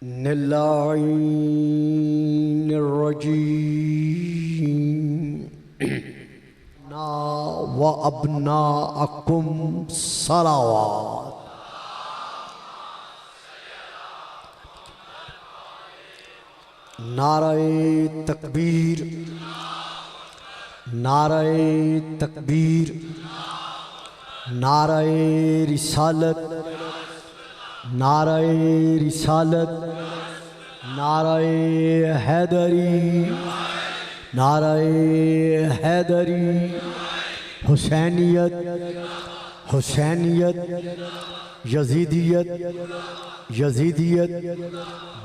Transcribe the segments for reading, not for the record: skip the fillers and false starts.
ना व अबना अकुम सलावात। नाराए तकबीर, नाराए तकबीर, नाराए रिसालत, नाराए रिसालत, नाराए हैदरी, नाराए हैदरी। हुसैनियत, हुसैनियत, यजीदियत, यजीदियत,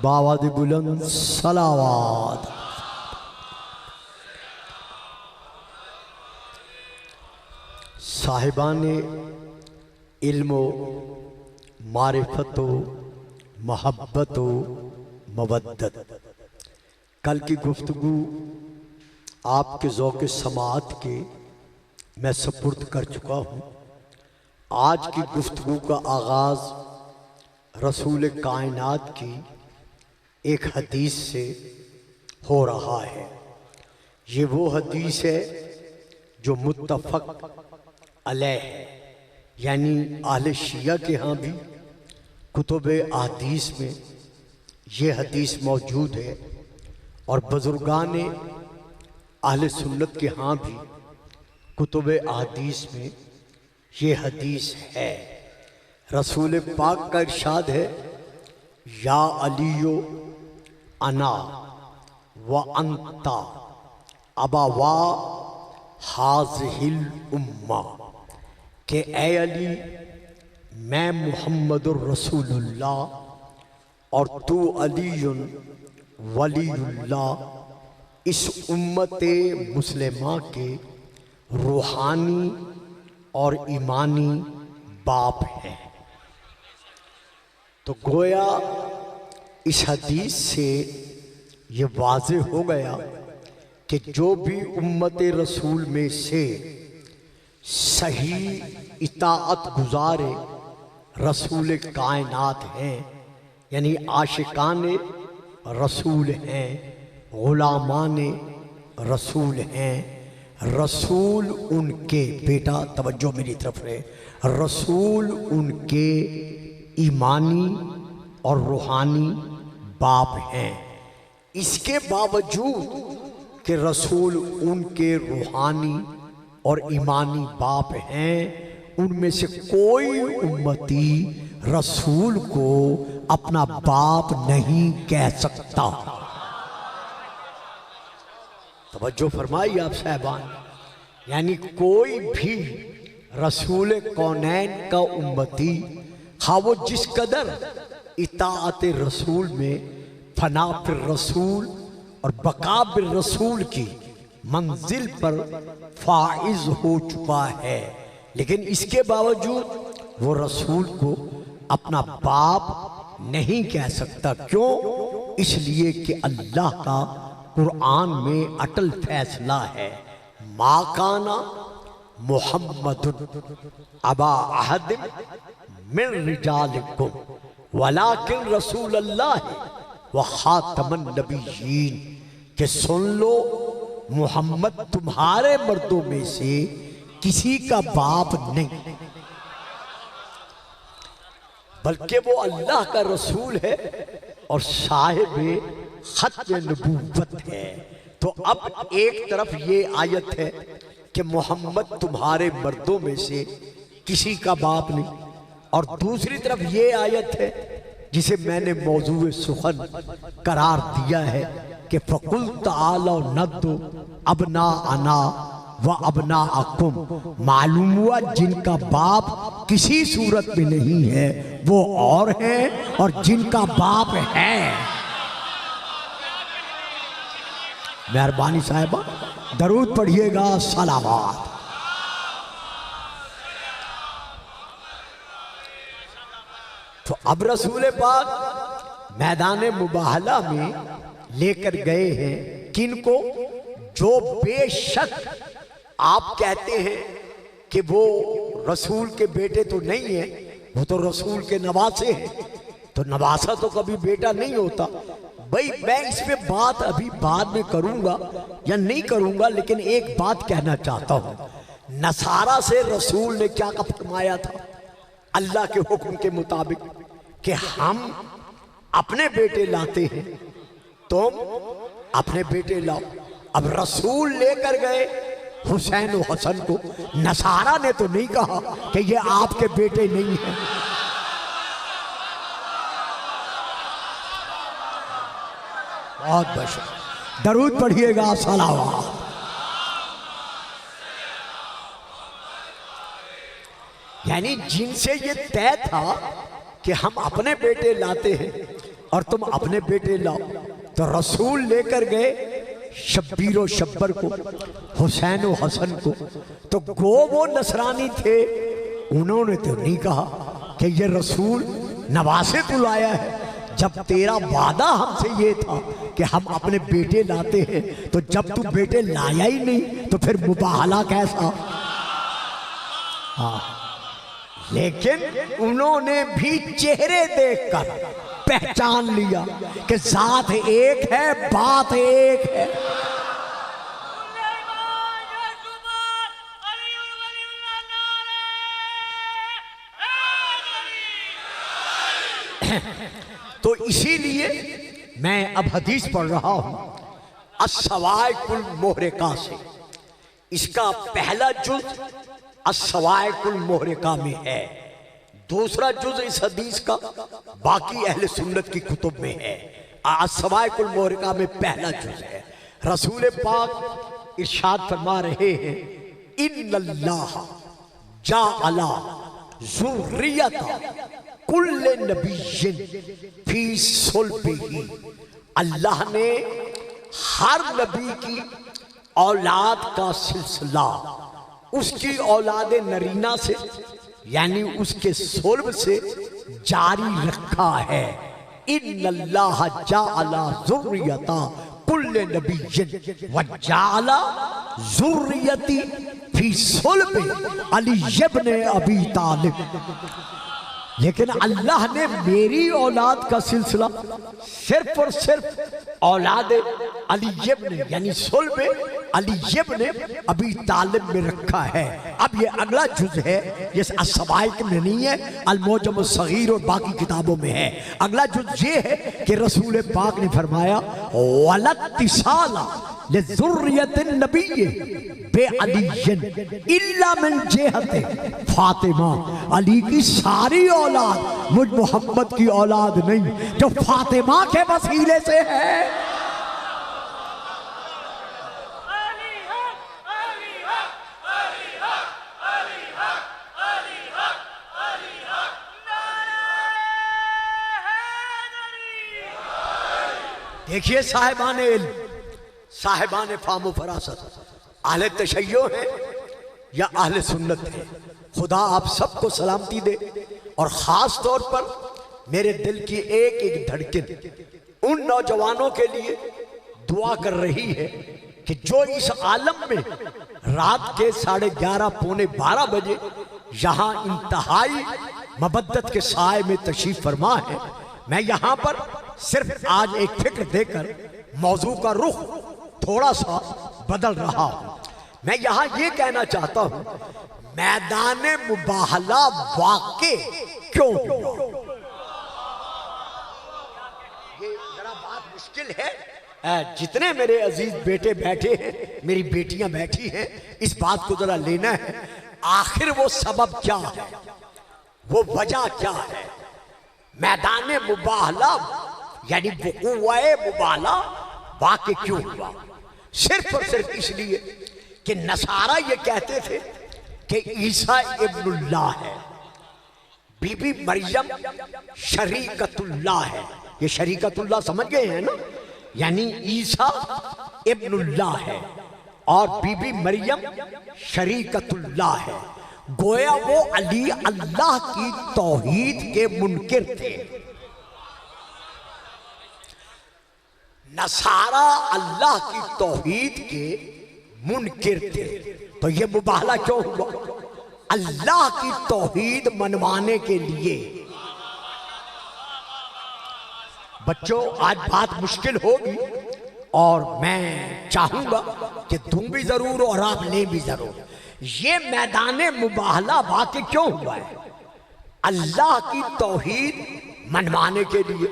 बावाद बुलंद सलावात। साहिबाने इल्मो मारिफतो महब्बतो मवद्दत। कल की गुफ्तगू आपके ज़ौक़ समाअत के मैं सपुर्द कर चुका हूँ। आज की गुफ्तगू का आगाज़ रसूल कायनात की एक हदीस से हो रहा है। ये वो हदीस है जो मुत्तफ़क़ अलैह है, यानी अहले शिया के यहाँ भी कुतुब अहदीस में ये हदीस मौजूद है और बुज़ुर्गान अहले सुन्नत के यहाँ भी कुतुब अहदीस में ये हदीस है। रसूल पाक का इरशाद है, या अलियो अना व अंता अबावा हाज़िहिल उम्मा, के ए अली मैं मुहम्मदुर रसूलुल्लाह और तू अलीयुन वलीयुल्लाह इस उम्मते मुस्लिमा के रूहानी और ईमानी बाप है। तो गोया इस हदीस से ये वाज़ेह हो गया कि जो भी उम्मते रसूल में से सही इताअत गुज़ारे रसूल कायनात हैं, यानी आशिकान रसूल हैं, ग़ुलामान रसूल हैं। रसूल उनके, बेटा तवज्जो मेरी तरफ है, रसूल उनके ईमानी और रूहानी बाप हैं। इसके बावजूद कि रसूल उनके रूहानी और ईमानी बाप हैं, उनमें से कोई उम्मती रसूल को अपना बाप नहीं कह सकता। तवज्जो फरमाइए आप साहबान, यानी कोई भी रसूल कौनैन का उम्मती, हाँ वो जिस कदर इताअत रसूल में फना फिर रसूल और बका बिर रसूल की मंजिल पर फाइज हो चुका है, लेकिन इसके बावजूद वो रसूल को अपना बाप नहीं कह सकता। क्यों? इसलिए कि अल्लाह का कुरान में अटल फैसला है, मा काना मुहम्मदुन अबा अहद मिन रिजालिकुम वलाकिन रसूल अल्लाह व खातमन नबिय्यीन, के सुन लो मुहम्मद तुम्हारे मर्दों में से किसी का बाप नहीं, बल्कि वो अल्लाह का रसूल है और साहिब खत्म नबूवत है। तो अब एक तरफ ये आयत है कि मोहम्मद तुम्हारे मर्दों में से किसी का बाप नहीं, और दूसरी तरफ ये आयत है जिसे मैंने मौजूए सुखन करार दिया है कि फ़कुल तआलौ नद्दु अबना अना व अबना अकुम। मालूम हुआ जिनका बाप किसी सूरत में नहीं है वो और हैं, और जिनका बाप है, मेहरबानी साहिबा दरूद पढ़िएगा, सलावात। तो अब रसूल पाक मैदान मुबाहला में लेकर गए हैं किनको? जो बेशक आप कहते हैं कि वो रसूल के बेटे तो नहीं है, वो तो रसूल के नवासे हैं। तो नवासा तो कभी बेटा नहीं होता। भाई मैं इस पे बात अभी बाद में करूंगा या नहीं करूंगा, लेकिन एक बात कहना चाहता हूं। नसारा से रसूल ने क्या फरमाया था अल्लाह के हुक्म के मुताबिक कि हम अपने बेटे लाते हैं, तुम अपने बेटे लाओ। अब रसूल लेकर गए हुसैन और हसन को, नसारा ने तो नहीं कहा कि ये आपके बेटे नहीं है। बहुत बहुत दरूद पढ़िएगा सलावत। यानी जिनसे ये तय था कि हम अपने बेटे लाते हैं और तुम अपने बेटे लाओ, तो रसूल लेकर गए शब्बीर व शब्बर को, हुसैन व हसन को। तो गो वो नसरानी थे, उन्होंने तो नहीं कहा कि ये रसूल नवासे तू लाया है। जब तेरा वादा हमसे ये था कि हम अपने बेटे लाते हैं, तो जब तू बेटे लाया ही नहीं तो फिर मुबाहला कैसा। हाँ, लेकिन उन्होंने भी चेहरे देखकर पहचान लिया कि जात एक है, बात एक है। तो इसीलिए मैं अब हदीस पढ़ रहा हूं अस्सवाइकुल मुहरिका से। इसका पहला जुज अस्सवाइकुल मुहरिका में है, दूसरा जुज इस हदीस का बाकी अहले सुन्नत की कुतुब में है। अस्सवाइकुल मुहरिका में पहला जुज है। रसूल पाक इरशाद फरमा रहे हैं, इन्नल्लाह जाअला ज़ुर्रियता कुल्ले नबिय्यिन फी सुल्बिही। अल्लाह ने हर नबी की औलाद का सिलसिला उसकी औलाद नरीना से यानी उसके सुल्ब से जारी रखा है। इन्नल्लाह जाअला ज़ुर्रियता कुल्ले नबिय्यिन व जाअला ज़ुर्रियती फी सुल्बि अली इब्न अबी तालिब। लेकिन अल्लाह ने मेरी औलाद का सिलसिला सिर्फ और सिर्फ औलाद अली इब्न यानी सुल्ब अली इब्न अबी तालिब में रखा है। अब ये अगला जुज है, ये अस्सवाइक में नहीं है, अल-मुअज्जम अस-सगीर और बाकी किताबों में है। अगला जुज ये है कि रसूल पाक ने फरमाया वलत्तिसाला लिज़ुर्रियतिन नबिय्य बेअलिय्यिन इल्ला मिन जेहते फातिमा। अली की सारी औलाद मुझ मोहम्मद की औलाद नहीं, जो फातिमा के वसीले से है। देखिए साहिबान इल्म, साहिबान फाहम फरासत, अहले तशय्यो है या अहले सुन्नत है, खुदा आप सबको सलामती दे। और ख़ास तौर पर मेरे दिल की एक एक धड़कन उन नौजवानों के लिए दुआ कर रही है कि जो इस आलम में रात के 11:30 पौने 12 बजे यहाँ इंतहाई मबद्दत के साए में तशरीफ़ फरमा है। मैं यहाँ पर सिर्फ आज एक फिक्र देकर मौजू का रुख थोड़ा सा बदल रहा हूँ। मैं यहाँ ये कहना चाहता हूँ, मैदान मुबाहला वाक़े क्यों हुआ? ये जरा बात मुश्किल है। जितने मेरे अजीज बेटे बैठे हैं, मेरी बेटियां बैठी हैं, इस बात को जरा लेना है। आखिर वो सबब क्या है, वो वजह क्या है? मैदान मुबाहला यानी वक़ूअए मुबाहला वाक़े क्यों हुआ? सिर्फ और सिर्फ इसलिए कि नसारा ये कहते थे कि ईसा इब्नुल्लाह है, बीबी मरियम शरीकतुल्लाह है। ये शरीकतुल्लाह समझ गए हैं ना, यानी ईसा इब्नुल्लाह है और बीबी मरियम शरीकतुल्लाह है। गोया वो अली अल्लाह की तौहीद के मुनकिर थे। नसारा अल्लाह की तौहीद के मुनकिर थे। तो ये मुबाहला क्यों हुआ? अल्लाह की तौहीद मनवाने के लिए बच्चों आज बात मुश्किल होगी और मैं चाहूंगा कि तुम भी जरूर और आप ले भी जरूर। ये मैदान मुबाहला वाक़ई क्यों हुआ है? अल्लाह की तौहीद मनवाने के लिए।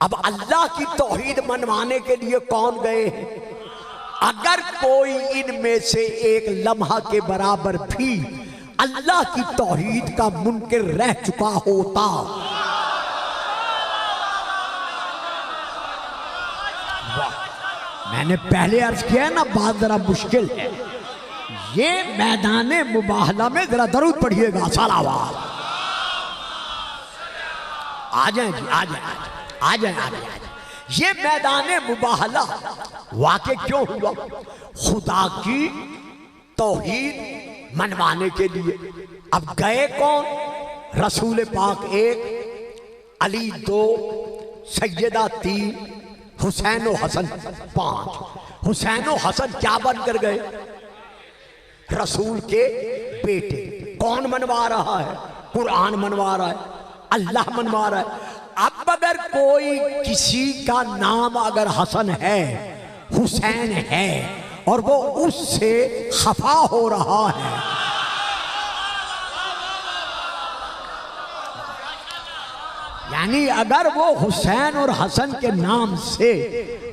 अब अल्लाह की तौहीद मनवाने के लिए कौन गए हैं? अगर कोई इनमें से एक लम्हा के बराबर भी अल्लाह की तौहीद का मुनकिर रह चुका होता, मैंने पहले अर्ज किया है ना, बात जरा मुश्किल है। ये मैदान मुबाहला में जरा दरूद पढ़िएगा, सलावत। आ जाए जी, आ जाए, आ जाए, आ जाए। ये मैदान मुबाहला वाक़ई क्यों हुआ? खुदा की तौहीद मनवाने के लिए। अब गए कौन? रसूल पाक 1, अली 2, सैयदा 3, हुसैन और हसन 5। हुसैन और हसन क्या बनकर गए? रसूल के बेटे। कौन मनवा रहा है? कुरान मनवा रहा है, अल्लाह मनवा रहा है। अब अगर कोई किसी का नाम अगर हसन है, हुसैन है, और वो उससे खफा हो रहा है, यानी अगर वो हुसैन और हसन के नाम से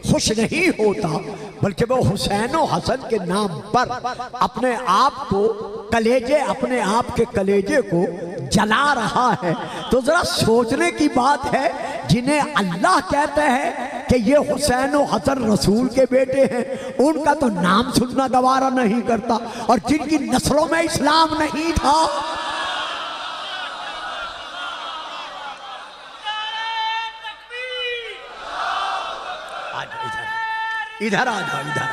खुश नहीं होता, बल्कि वो हुसैन और हसन के नाम पर अपने आप को कलेजे, अपने आप के कलेजे को जला रहा है, तो जरा सोचने की बात है। जिन्हें अल्लाह कहते हैं कि ये हुसैन और हसन रसूल के बेटे हैं, उनका तो नाम सुनना गवारा नहीं करता, और जिनकी नस्लों में इस्लाम नहीं था, इधर आ जाओ, इधर आ।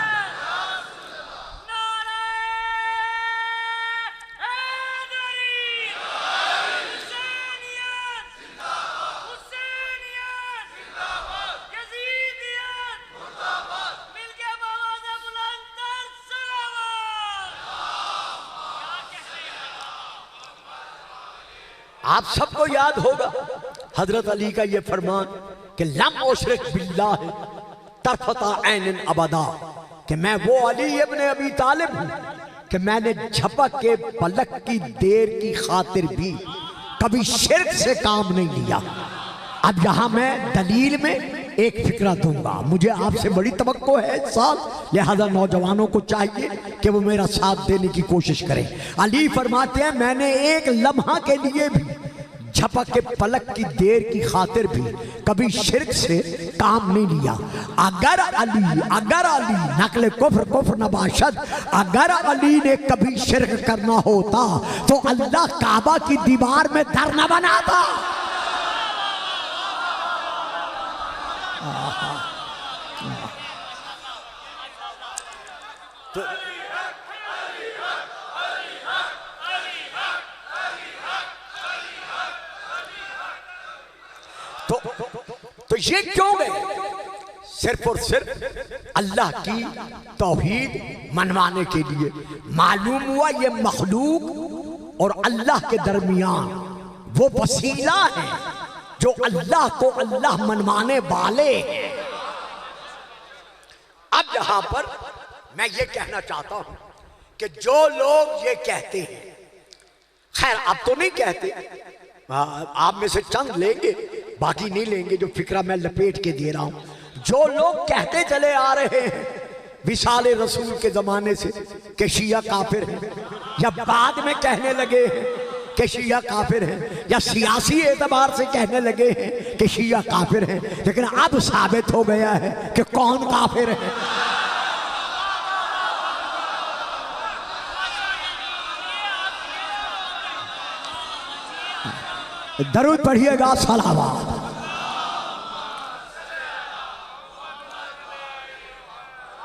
आप सबको याद होगा हजरत अली का ये फरमान कि लम उशरिक बिल्लाह तरफता ऐन अबदा, कि मैं वो अली इब्न अबी तालिब हूं कि मैंने झपक के पलक की देर की खातिर भी कभी शिर्क से काम नहीं लिया। अब यहां मैं दलील में एक फिक्रा दूंगा। मुझे आपसे बड़ी तवक्को है इस साल, लिहाजा नौजवानों को चाहिए कि वो मेरा साथ देने की कोशिश करें। अली फरमाते हैं मैंने एक लम्हा के लिए भी, झपक के पलक की देर की खातिर भी कभी शिर्क से काम नहीं लिया। अगर अली नकले कुफ्र नबाशद, अगर अली ने कभी शिर्क करना होता तो अल्लाह काबा की दीवार में दर न बनाता। तो ये क्यों गए? सिर्फ और सिर्फ अल्लाह की तौहीद मनवाने के लिए। मालूम हुआ ये मखलूक और अल्लाह के दरमियान वो वसीला है जो अल्लाह को अल्लाह मनवाने वाले हैं। अब यहां पर मैं ये कहना चाहता हूं कि जो लोग ये कहते हैं, खैर अब तो नहीं कहते, आप में से चंद लेंगे, बाकी नहीं लेंगे, जो फिक्रा मैं लपेट के दे रहा हूं। जो लोग कहते चले आ रहे हैं विसाले रसूल के जमाने से कि शिया काफिर हैं, या बाद में कहने लगे हैं कि शिया काफिर हैं, या सियासी एतबार से कहने लगे हैं कि शिया काफिर हैं, लेकिन अब साबित हो गया है कि कौन काफिर है। दरूद पढ़िएगा, सलावत।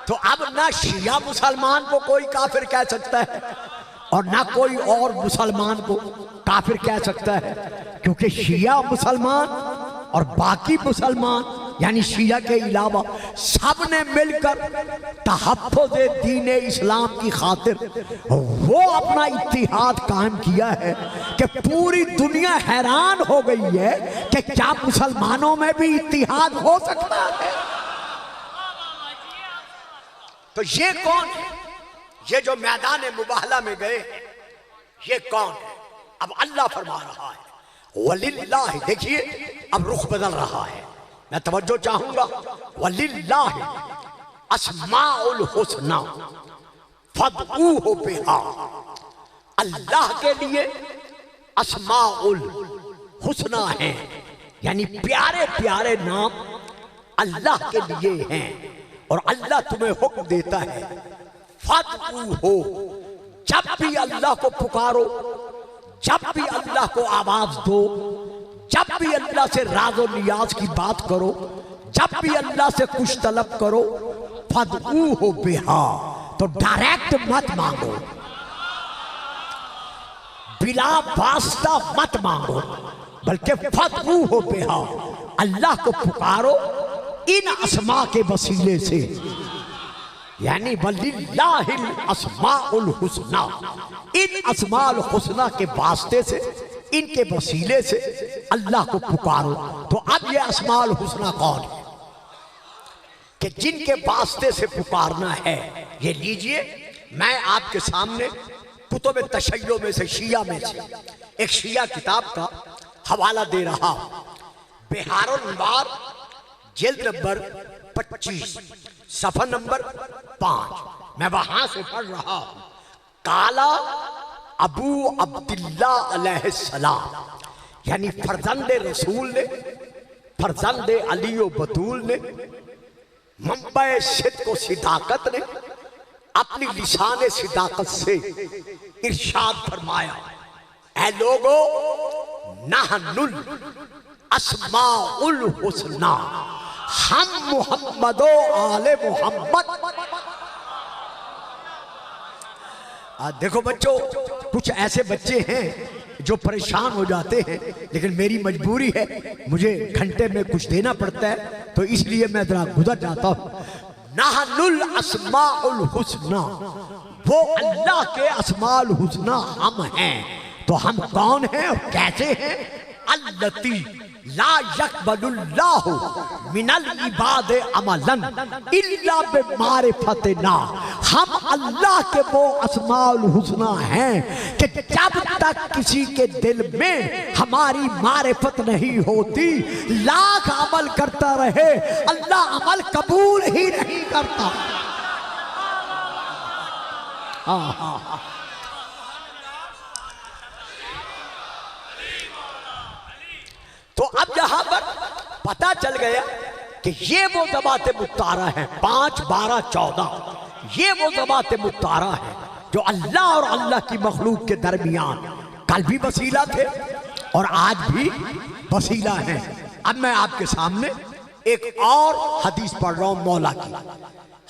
तो अब ना शिया मुसलमान को कोई काफिर कह सकता है और ना कोई और मुसलमान को काफिर कह सकता है, क्योंकि शिया मुसलमान और बाकी मुसलमान यानी शिया के अलावा सब ने मिलकर तहफ़्फ़ुज़ दीन इस्लाम की खातिर वो अपना इत्तिहाद कायम किया है कि पूरी दुनिया हैरान हो गई है कि क्या मुसलमानों में भी इत्तिहाद हो सकता है। तो ये कौन है? ये जो मैदान मुबाहला में गए ये कौन है? अब अल्लाह फरमा रहा है वलिल्लाह। देखिए अब रुख बदल रहा है, मैं तवज्जो चाहूंगा। वलिल्लाह अस्माउल हुस्ना फदऊहु बिहा। अल्लाह के लिए अस्माउल हुस्ना है, यानी प्यारे प्यारे नाम अल्लाह के लिए हैं। और अल्लाह तुम्हें हुक्म देता है फदऊहु, जब भी अल्लाह को पुकारो, जब भी अल्लाह को आवाज दो, जब भी अल्लाह से राज़ो नियाज की बात करो, जब भी अल्लाह से कुछ तलब करो, फदऊहु बिहा, तो डायरेक्ट मत मांगो, बिला वास्ता मत मांगो, बल्कि फदऊहु बिहा, अल्लाह को पुकारो इन अस्मा के वसीले से, यानी वलिल्लाहिल अस्माउल हुस्ना, इन अस्माउल हुस्ना के वास्ते से, इनके वसीले से अल्लाह को पुकारो। तो अब ये अस्माउल हुस्ना कौन है कि जिनके वास्ते से पुकारना है? ये लीजिए, मैं आपके सामने कुतुब तशय्यो में से, शिया में से एक शिया किताब का हवाला दे रहा हूं। बिहारुल अनवार जिल्द नंबर 25 सफ़ा नंबर 5, मैं वहां से पढ़ रहा हूं। काला अबू अब्दुल्ला अलैहिस्सलाम, यानी फर्जंद रसूल ने, फर्जंद अली व बतूल ने, मंबे सिद्क़ व सिदाकत ने अपनी लिसाने सिदाकत से इरशाद फरमाया, ऐ लोगो नहनुल अस्माउल हुस्ना, हम मुहम्मदो आले मोहम्मद। देखो बच्चों, कुछ ऐसे बच्चे हैं जो परेशान हो जाते हैं, लेकिन मेरी मजबूरी है, मुझे घंटे में कुछ देना पड़ता है, तो इसलिए मैं जरा गुजर जाता हूं। नहनुल अस्माउल हुस्ना, वो अल्लाह के अस्माउल हुस्ना हम हैं। तो हम कौन हैं और कैसे हैं? अल्लती ला यक़बलुल्लाहु मिनल इबाद अमलन इल्ला बिमारिफतिना। हम अल्लाह के वो अस्माउल हुस्ना हैं कि जब तक किसी के दिल में हमारी मारिफत नहीं होती, लाख अमल करता रहे, अल्लाह अमल कबूल ही नहीं करता। तो अब यहां पर पता चल गया कि ये वो ज़बात मुख्तारा है, 5, 12, 14, ये वो ज़बात मुख्तारा है जो अल्लाह और अल्लाह की मखलूक के दरमियान कल भी वसीला थे और आज भी वसीला है। अब मैं आपके सामने एक और हदीस पढ़ रहा हूं मौला की।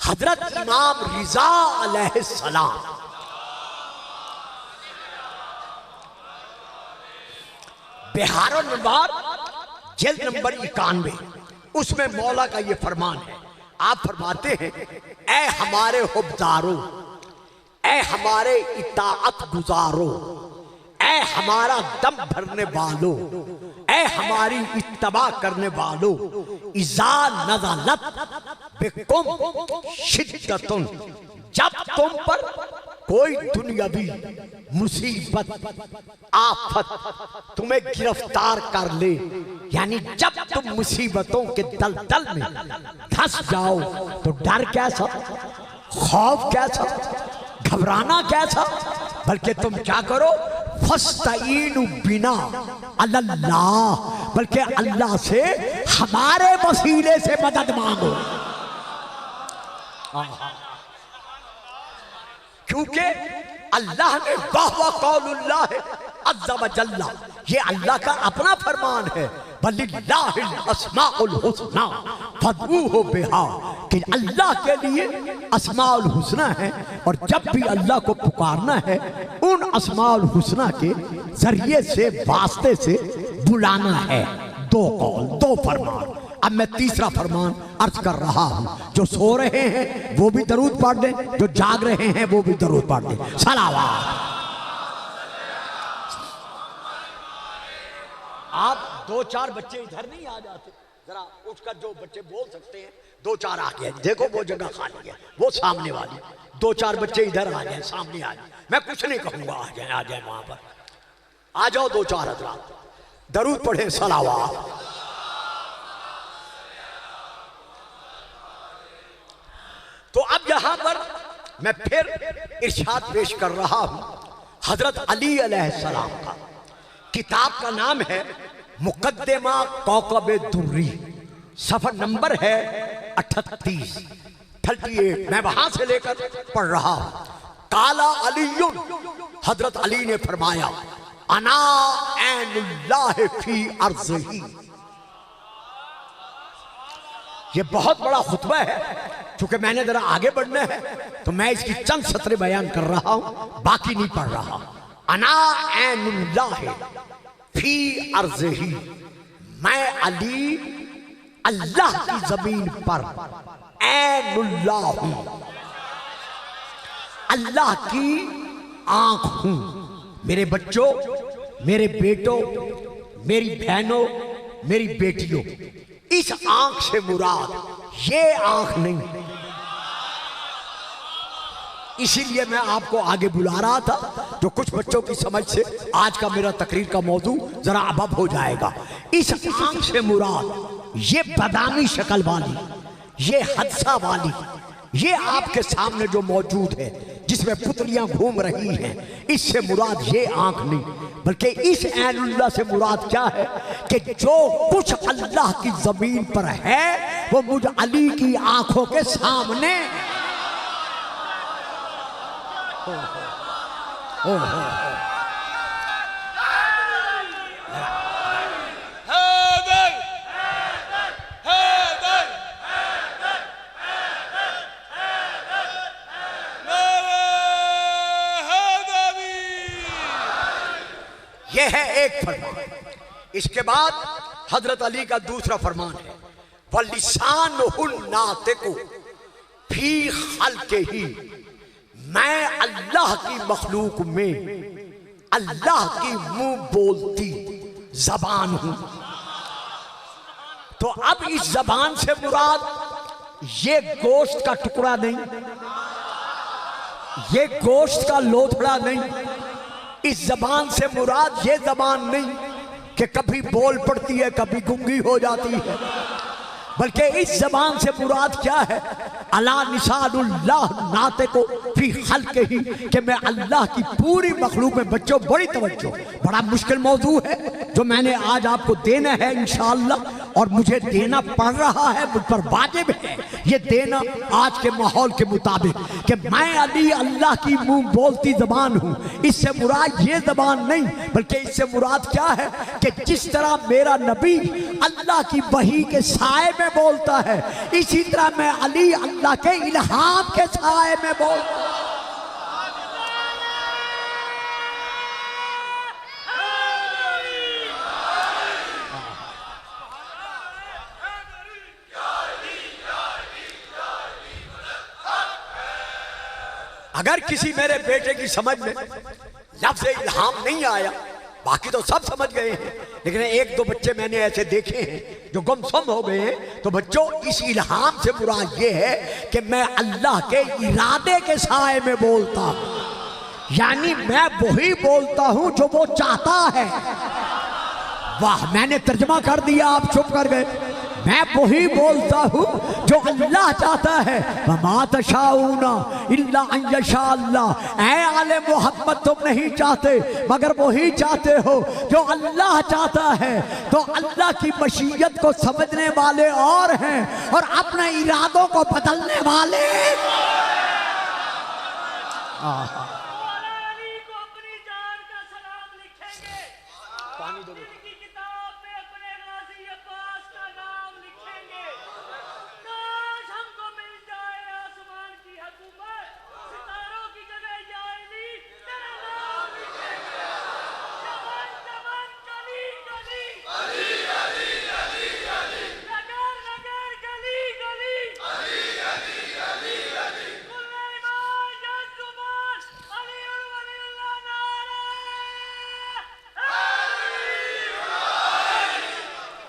हजरत इमाम रिजा अलैहिस्सलाम, बिहारुल अनवार जिल्द नंबर 91, उसमें मौला का ये फरमान है। आप फरमाते हैं, ऐ हमारे हुब्दारो, ऐ हमारे इताअत गुजारो, ऐ हमारा दम भरने वालों, ऐ हमारी इत्तबा करने वालों, इज़ा नज़लत बिकुम शिद्दतुन, जब तुम पर कोई दुनियावी मुसीबत आफत तुम्हें गिरफ्तार कर ले, यानी जब तुम मुसीबतों के दलदल में धंस जाओ, तो डर कैसा, खौफ कैसा, घबराना कैसा, बल्कि तुम क्या करो, फस्तईनु बिना अल्लाह, बल्कि अल्लाह से हमारे वसीले से मदद मांगो। क्योंकि अल्लाह ने वह कौलुल्लाह अज़्ज़ा व जल्ला, ये अल्लाह का अपना फरमान है, वलिल्लाहिल अस्माउल हुस्ना फदऊहु बिहा, कि अल्लाह के लिए अस्माउल हुस्ना है और जब भी अल्लाह को पुकारना है उन अस्माउल हुस्ना के जरिए से, वास्ते से बुलाना है। दो कौल, दो फरमान। अब मैं तीसरा फरमान अर्ज कर रहा हूं, जो सो रहे हैं वो भी दरूद पढ़ दें, जो जाग रहे हैं वो भी दरूद पढ़ दें। सलावत। आप दो चार बच्चे इधर नहीं आ जाते, जरा उठकर जो बच्चे बोल सकते हैं दो चार आ गए, देखो वो जगह खाली है, वो सामने वाली, दो चार बच्चे इधर आ जाए, सामने आ जाए, मैं कुछ नहीं कहूंगा, आ जाए वहां पर आ जाओ, दो चार हजरात दरूद पढ़े। सलावत। तो अब यहां पर मैं फिर इरशाद पेश कर रहा हूं हजरत अली अलैहिस्सलाम का। किताब का नाम है मुकद्दमा कौकबे दुर्री, सफर नंबर है 38। मैं वहां से लेकर पढ़ रहा हूं। काला अलीयुन, हजरत अली ने फरमाया, अना ऐनुल्लाह फी अर्ज़ही। ये बहुत बड़ा खुतबा है, चूंकि मैंने जरा आगे बढ़ना है तो मैं इसकी चंद सतरें बयान कर रहा हूं, बाकी नहीं पढ़ रहा। अना ऐनुल्लाह फी अर्ज़ही, मैं अली अल्लाह की जमीन पर ऐनुल्लाह हूं, अल्लाह की आंख हूं। मेरे बच्चों, मेरे बेटों, मेरी बहनों, मेरी बेटियों, इस आंख से मुराद ये आंख नहीं। इसीलिए मैं आपको आगे बुला रहा था, जो कुछ बच्चों की समझ से आज का मेरा तकरीर का मौजू जरा अबब हो जाएगा। इस आंख से मुराद ये बादामी शक्ल वाली, ये हदसा वाली, ये आपके सामने जो मौजूद है जिसमें पुतलियां घूम रही हैं, इससे मुराद ये आंख नहीं, बल्कि इस ऐनुल्लाह से मुराद क्या है कि जो कुछ अल्लाह की जमीन पर है वो मुझ अली की आंखों के सामने। यह है एक फरमान। इसके बाद हजरत अली का दूसरा फरमान है, वलिसानुहुल नातिकु फी खल्क़िही, मैं अल्लाह की मखलूक में अल्लाह की मुंह बोलती जबान हूं। तो अब इस जबान से मुराद ये गोश्त का टुकड़ा नहीं, ये गोश्त का लोथड़ा नहीं, इस जबान से मुराद ये जबान नहीं कि कभी बोल पड़ती है कभी गूंगी हो जाती है, बल्कि इस जबान से मुराद क्या है, अला निसानुल्लाह नाते को फी खल्क़िही, कि मैं अल्लाह की पूरी मखलूक में। बच्चों बड़ी तवज्जो, बड़ा मुश्किल मौजू है जो मैंने आज आपको देना है इंशाअल्लाह, और मुझे देना पड़ रहा है, मुझ पर वाजिब है ये देना आज के माहौल के मुताबिक, कि मैं अली अल्लाह की मुंह बोलती जबान हूं। इससे मुराद ये जबान नहीं, बल्कि इससे मुराद क्या है कि जिस तरह मेरा नबी अल्लाह की वही के साए में बोलता है, इसी तरह मैं अली अल्लाह के इल्हाम के साए में बोलता हूं। अगर किसी मेरे बेटे की समझ में लफ्ज़ इल्हाम नहीं आया, बाकी तो सब समझ गए हैं, लेकिन एक दो बच्चे मैंने ऐसे देखे हैं जो गुमसुम हो गए हैं, तो बच्चों इस इल्हाम से मुराद ये है कि मैं अल्लाह के इरादे के साए में बोलता हूं, यानी मैं वही बोलता हूं जो वो चाहता है। वाह, मैंने तर्जमा कर दिया, आप चुप कर गए। मैं वही बोलता हूँ जो अल्लाह चाहता है। वमा तशाऊना इल्ला अन यशा अल्लाह, ऐ आले मोहम्मद तुम नहीं चाहते मगर वही चाहते हो जो अल्लाह चाहता है। तो अल्लाह की मशीयत को समझने वाले और हैं और अपने इरादों को बदलने वाले।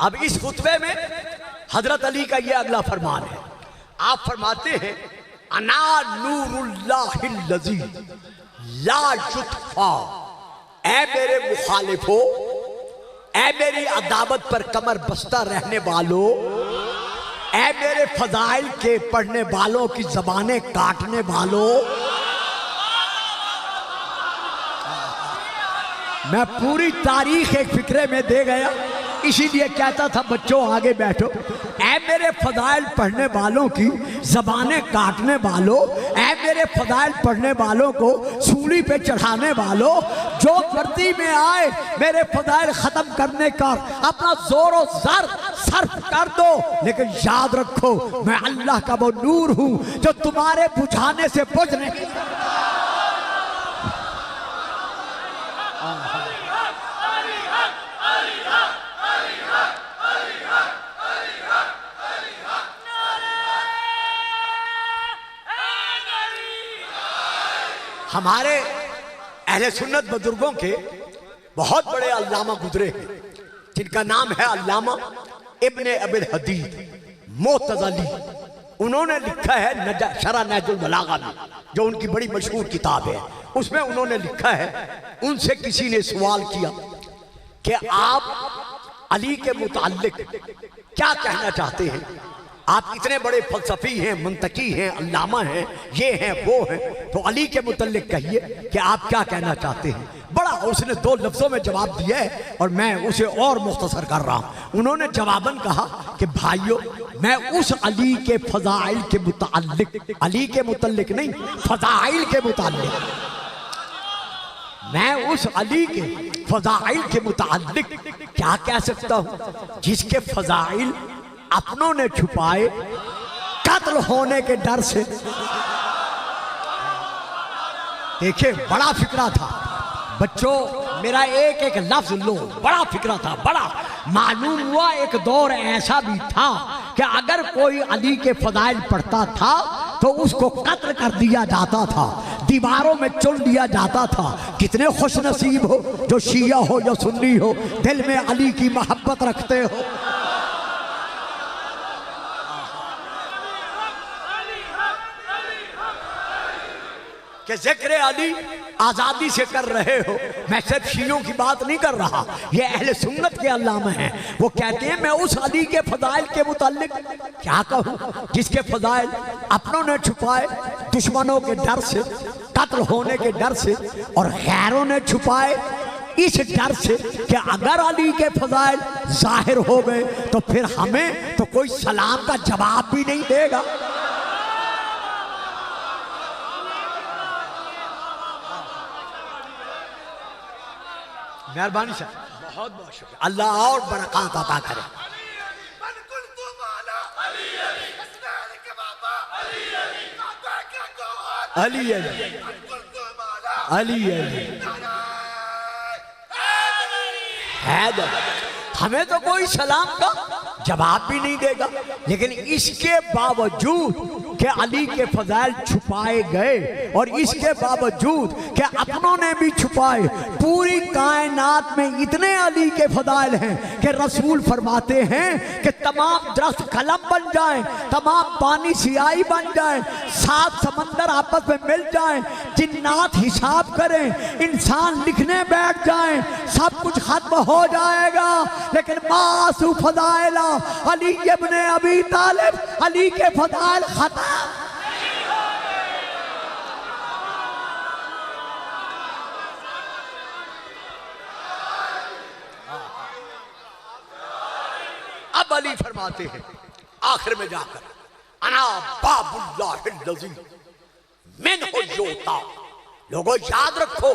अब इस खुतबे में हजरत अली का ये अगला फरमान है। आप फरमाते हैं अना नूरुल्लाहिल्लज़ी ला युत्फ़ा, ऐ मेरे मुखालिफो, ऐ मेरी अदावत पर कमर बस्ता रहने वालों, ऐ मेरे फजाइल के पढ़ने वालों की जबानें काटने वालों। मैं पूरी तारीख एक फिक्रे में दे गया, इसीलिए कहता था बच्चों आगे बैठो। ऐ मेरे फजाइल पढ़ने वालों की जबानें काटने वालों, ऐ मेरे फजाइल पढ़ने वालों को सूली पे चढ़ाने वालों, जो वर्दी में आए मेरे फजाइल खत्म करने का अपना जोर और सर्फ कर दो, लेकिन याद रखो मैं अल्लाह का वो नूर हूं जो तुम्हारे बुझाने से बुझ नहीं। हमारे अहले सुन्नत बुजुर्गों के बहुत बड़े अल्लामा गुजरे हैं, जिनका नाम है अल्लामा इब्ने अबिल हदीद मोतज़ली। उन्होंने लिखा है शरह नहजुल बलागा में, जो उनकी बड़ी मशहूर किताब है। उसमें उन्होंने लिखा है, उनसे किसी ने सवाल किया कि आप अली के मुताल्लिक क्या कहना चाहते हैं, आप इतने बड़े फलसफी हैं, मुंतकी हैं, अल्लामा हैं, ये हैं वो हैं, तो अली के मुतल्लिक कहिए कि आप क्या कहना चाहते हैं। बड़ा उसने 2 लफ्ज़ों में जवाब दिया है और मैं उसे और मुख्तसर कर रहा हूँ। उन्होंने जवाबन कहा कि भाइयों, मैं उस अली के फजाइल के मुताल्लिक, अली के मुतल्लिक नहीं, फजाइल के मुताल्लिक, मैं उस अली के फजाइल के मुताल्लिक क्या कह सकता हूँ जिसके फजाइल अपनों ने छुपाए कत्ल होने के डर से। देखिए बड़ा फिक्रा था बच्चों, मेरा एक एक लफ्ज लो, बड़ा फिक्रा था, बड़ा मालूम हुआ। एक दौर ऐसा भी था कि अगर कोई अली के फजाइल पढ़ता था तो उसको कत्ल कर दिया जाता था, दीवारों में चुन दिया जाता था। कितने खुश नसीब हो जो शिया हो या सुन्नी हो, दिल में अली की मोहब्बत रखते हो। कि ज़िक्र अली आज़ादी से कर रहे हो, मैं सिर्फ शियों की बात नहीं कर रहा, ये अहले सुन्नत के अल्लामा हैं। वो कहते हैं मैं उस अली के फजाइल के मुताल्लिक क्या कहूँ जिसके फजाइल अपनों ने छुपाए दुश्मनों के डर से, कत्ल होने के डर से, और गैरों ने छुपाए इस डर से कि अगर अली के फजाइल जाहिर हो गए तो फिर हमें तो कोई सलाम का जवाब भी नहीं देगा। मेहरबानी साहब, बहुत बहुत शुक्रिया, अल्लाह और बरकत अता करे। अली अली अली अली हैदर, हमें तो कोई सलाम का जवाब भी नहीं देगा, लेकिन इसके बावजूद कि अली के फजाइल छुपाए गए और इसके बावजूद कि अपनों ने भी छुपाए, पूरी कायनात में इतने अली के फजाइल हैं कि रसूल फरमाते हैं कि तमाम दरख्त कलम बन जाएं, तमाम पानी सियाही बन जाए, 7 समंदर आपस में मिल जाएं, जिन्नात हिसाब करें, इंसान लिखने बैठ जाएं, सब कुछ खत्म हो जाएगा, लेकिन मासू फजाइला अली इब्ने अबी तालिब, अली के फजाइल खत्म। अब अली फरमाते हैं आखिर में जाकर, अना बाबुल्लाहिल्लज़ी मिन्हु योता। लोगों याद रखो,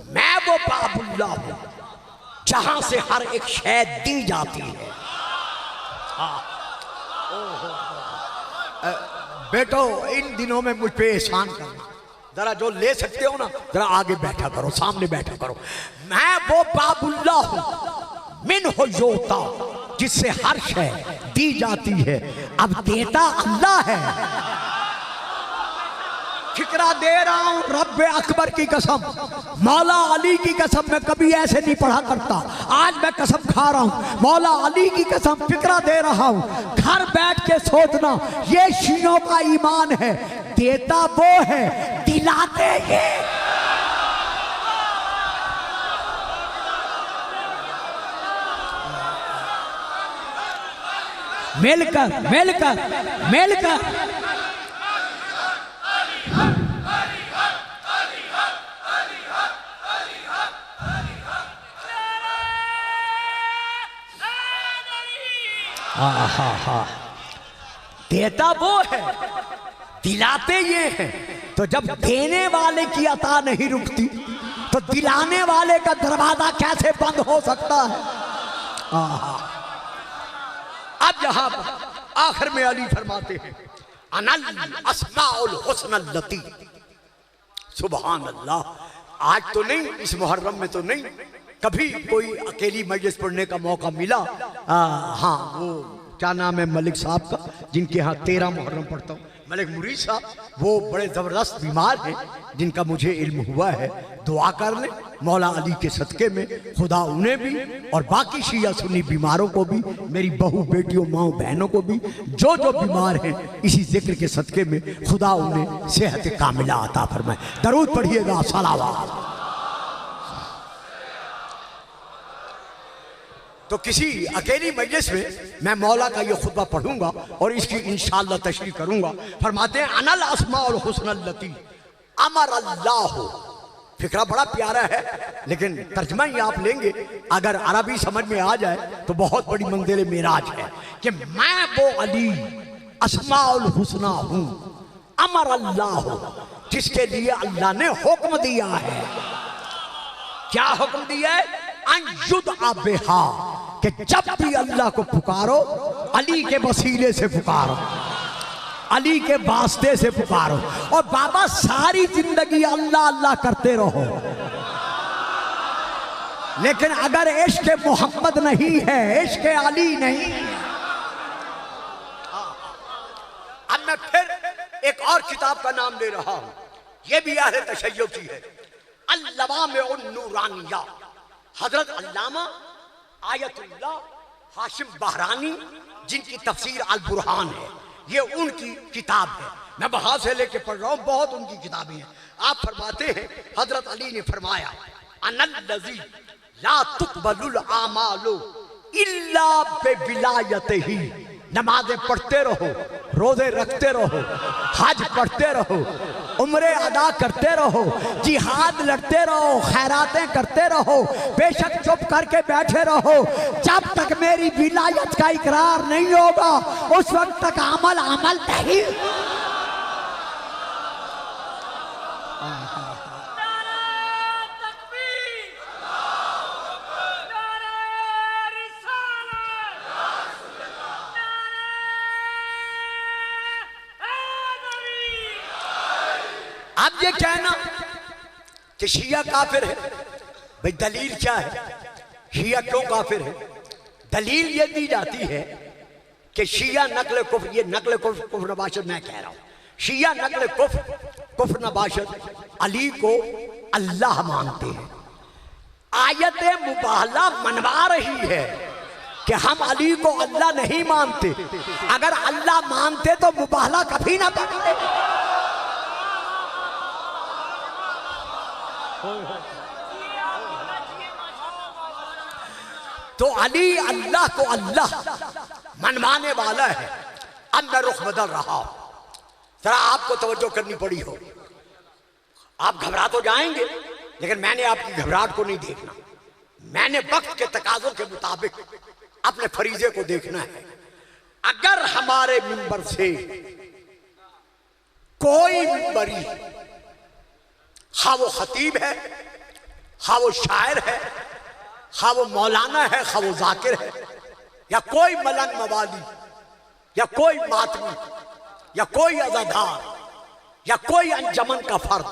मैं वो बाबुल्ला हूं जहां से हर एक शय दी जाती है। बेटो इन दिनों में मुझ पे एहसान करना, जरा जो ले सकते हो ना जरा आगे बैठा करो, सामने बैठा करो। मैं वो बाबुल्ला हूं मिन्हु योता, जिससे हर शय दी जाती है। अब देता अल्लाह है। फिक्रा दे रहा हूं रब्बे अकबर की कसम, मौला अली की कसम, मैं कभी ऐसे नहीं पढ़ा करता, आज मैं कसम खा रहा हूं मौला अली की कसम, फिक्रा दे रहा हूं। घर बैठ के सोचना, ये शियों का ईमान है, देता वो है दिलाते ये। मिलकर मिलकर मिलकर देता वो है दिलाते ये हैं। तो जब देने वाले की अता नहीं रुकती तो दिलाने वाले का दरवाजा कैसे बंद हो सकता है। अब यहां आखिर में अली फरमाते हैं अनल अस्माउल हुस्नल लती। सुभान अल्लाह। आज तो नहीं, इस मुहर्रम में तो नहीं, कभी कोई अकेली मजलिस पढ़ने का मौका मिला। हाँ, वो क्या नाम है मलिक साहब का, जिनके यहाँ 13 मुहर्रम पढ़ता हूँ, मलिक मुरीद साहब, वो बड़े ज़बरदस्त बीमार हैं, जिनका मुझे इल्म हुआ है। दुआ कर ले मौला अली के सदक़े में, खुदा उन्हें भी और बाकी शिया सुन्नी बीमारों को भी, मेरी बहू बेटियों माओ बहनों को भी, जो जो बीमार हैं, इसी जिक्र के सदक़े में खुदा उन्हें सेहत कामिला अता फरमाए। दरूद पढ़िएगा, सलावत। तो किसी अकेली मजलिस में मैं मौला का ये खुतबा पढ़ूंगा और इसकी इंशाअल्लाह तशरीह करूंगा। फरमाते हैं अनल अस्माउल हुस्नल लती अमर अल्लाह। फिक्रा बड़ा प्यारा है, लेकिन तर्जमा ही आप लेंगे, अगर अरबी समझ में आ जाए तो बहुत बड़ी मंजिल मेराज है कि मैं वो अली अस्माउल हुस्ना हूं, अमर अल्लाह, जिसके लिए अल्लाह ने हुक्म दिया है। क्या हुक्म दिया है? अंजुद आबेहा, कि जब भी अल्लाह को पुकारो अली के वसीले से पुकारो, अली के वास्ते से पुकारो। और बाबा सारी जिंदगी अल्लाह अल्लाह करते रहो, लेकिन अगर इश्क मोहम्मद नहीं है, इश्क अली नहीं है। अब मैं फिर एक और किताब का नाम ले रहा हूं, यह भी अहले तशय्युअ की है, अल-लवामिउन नूरानिया। हजरत अल्लामा आयतुल्लाह हाशिम बहरानी, जिनकी तफसीर अल बुरहान है, ये उनकी किताब है। मैं वहां से लेके पढ़ रहा हूं, बहुत उनकी किताबें हैं। आप फरमाते हैं हजरत अली ने फरमाया अनल्लज़ी ला तुक़बलुल आमालु इल्ला बिविलायतिही। नमाजें पढ़ते रहो, रोजे रखते रहो, हज पढ़ते रहो, उम्रे अदा करते रहो, जिहाद लड़ते रहो, खैरातें करते रहो, बेशक चुप करके बैठे रहो, जब तक मेरी विलायत का इकरार नहीं होगा उस वक्त तक अमल अमल नहीं। अब ये कहना कि शिया काफिर है, भाई दलील क्या है? शिया क्यों काफिर है? दलील ये दी जाती है कि शिया नकल कुफ्र, ये नकल कुफ्र कुफ्र नबाशत मैं कह रहा हूं, शिया नकल कुफ्र कुफ्र नबाशत अली को अल्लाह मानते हैं। आयत मुबाहला मनवा रही है कि हम अली को अल्लाह नहीं मानते, अगर अल्लाह मानते तो मुबाहला कभी ना करते। तो अली अल्लाह को अल्लाह मनवाने वाला है। अब मैं रुख बदल रहा हूं, जरा आपको तवज्जो करनी पड़ी हो। आप घबरा तो जाएंगे, लेकिन मैंने आपकी घबराहट को नहीं देखना, मैंने वक्त के तकाजों के मुताबिक अपने फरीजे को देखना है। अगर हमारे मिंबर से कोई मिंबरी, खा वो खतीब है, खा वो शायर है, खा वो मौलाना है, खा वो जाकिर है, या कोई मलंग मवाली, या कोई मातमी, या कोई अज़ादार, या कोई अंजमन का फर्द,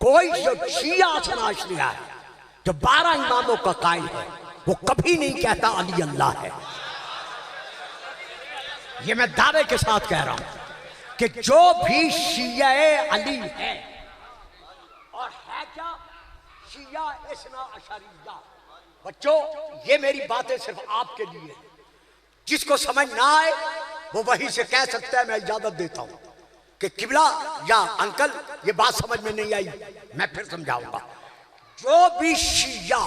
कोई जो शिया असनाशलिया है, जो 12 इमामों का कायल है, वो कभी नहीं कहता अली अल्लाह है। ये मैं दावे के साथ कह रहा हूं कि जो भी शिया-ए अली है, और है क्या शिया इस्ना अशरिया। बच्चों, ये मेरी बातें सिर्फ आपके लिए है। जिसको समझ ना आए वो वहीं से कह सकता है, मैं इजाजत देता हूं कि किबला या अंकल ये बात समझ में नहीं आई, मैं फिर समझाऊंगा। जो भी शिया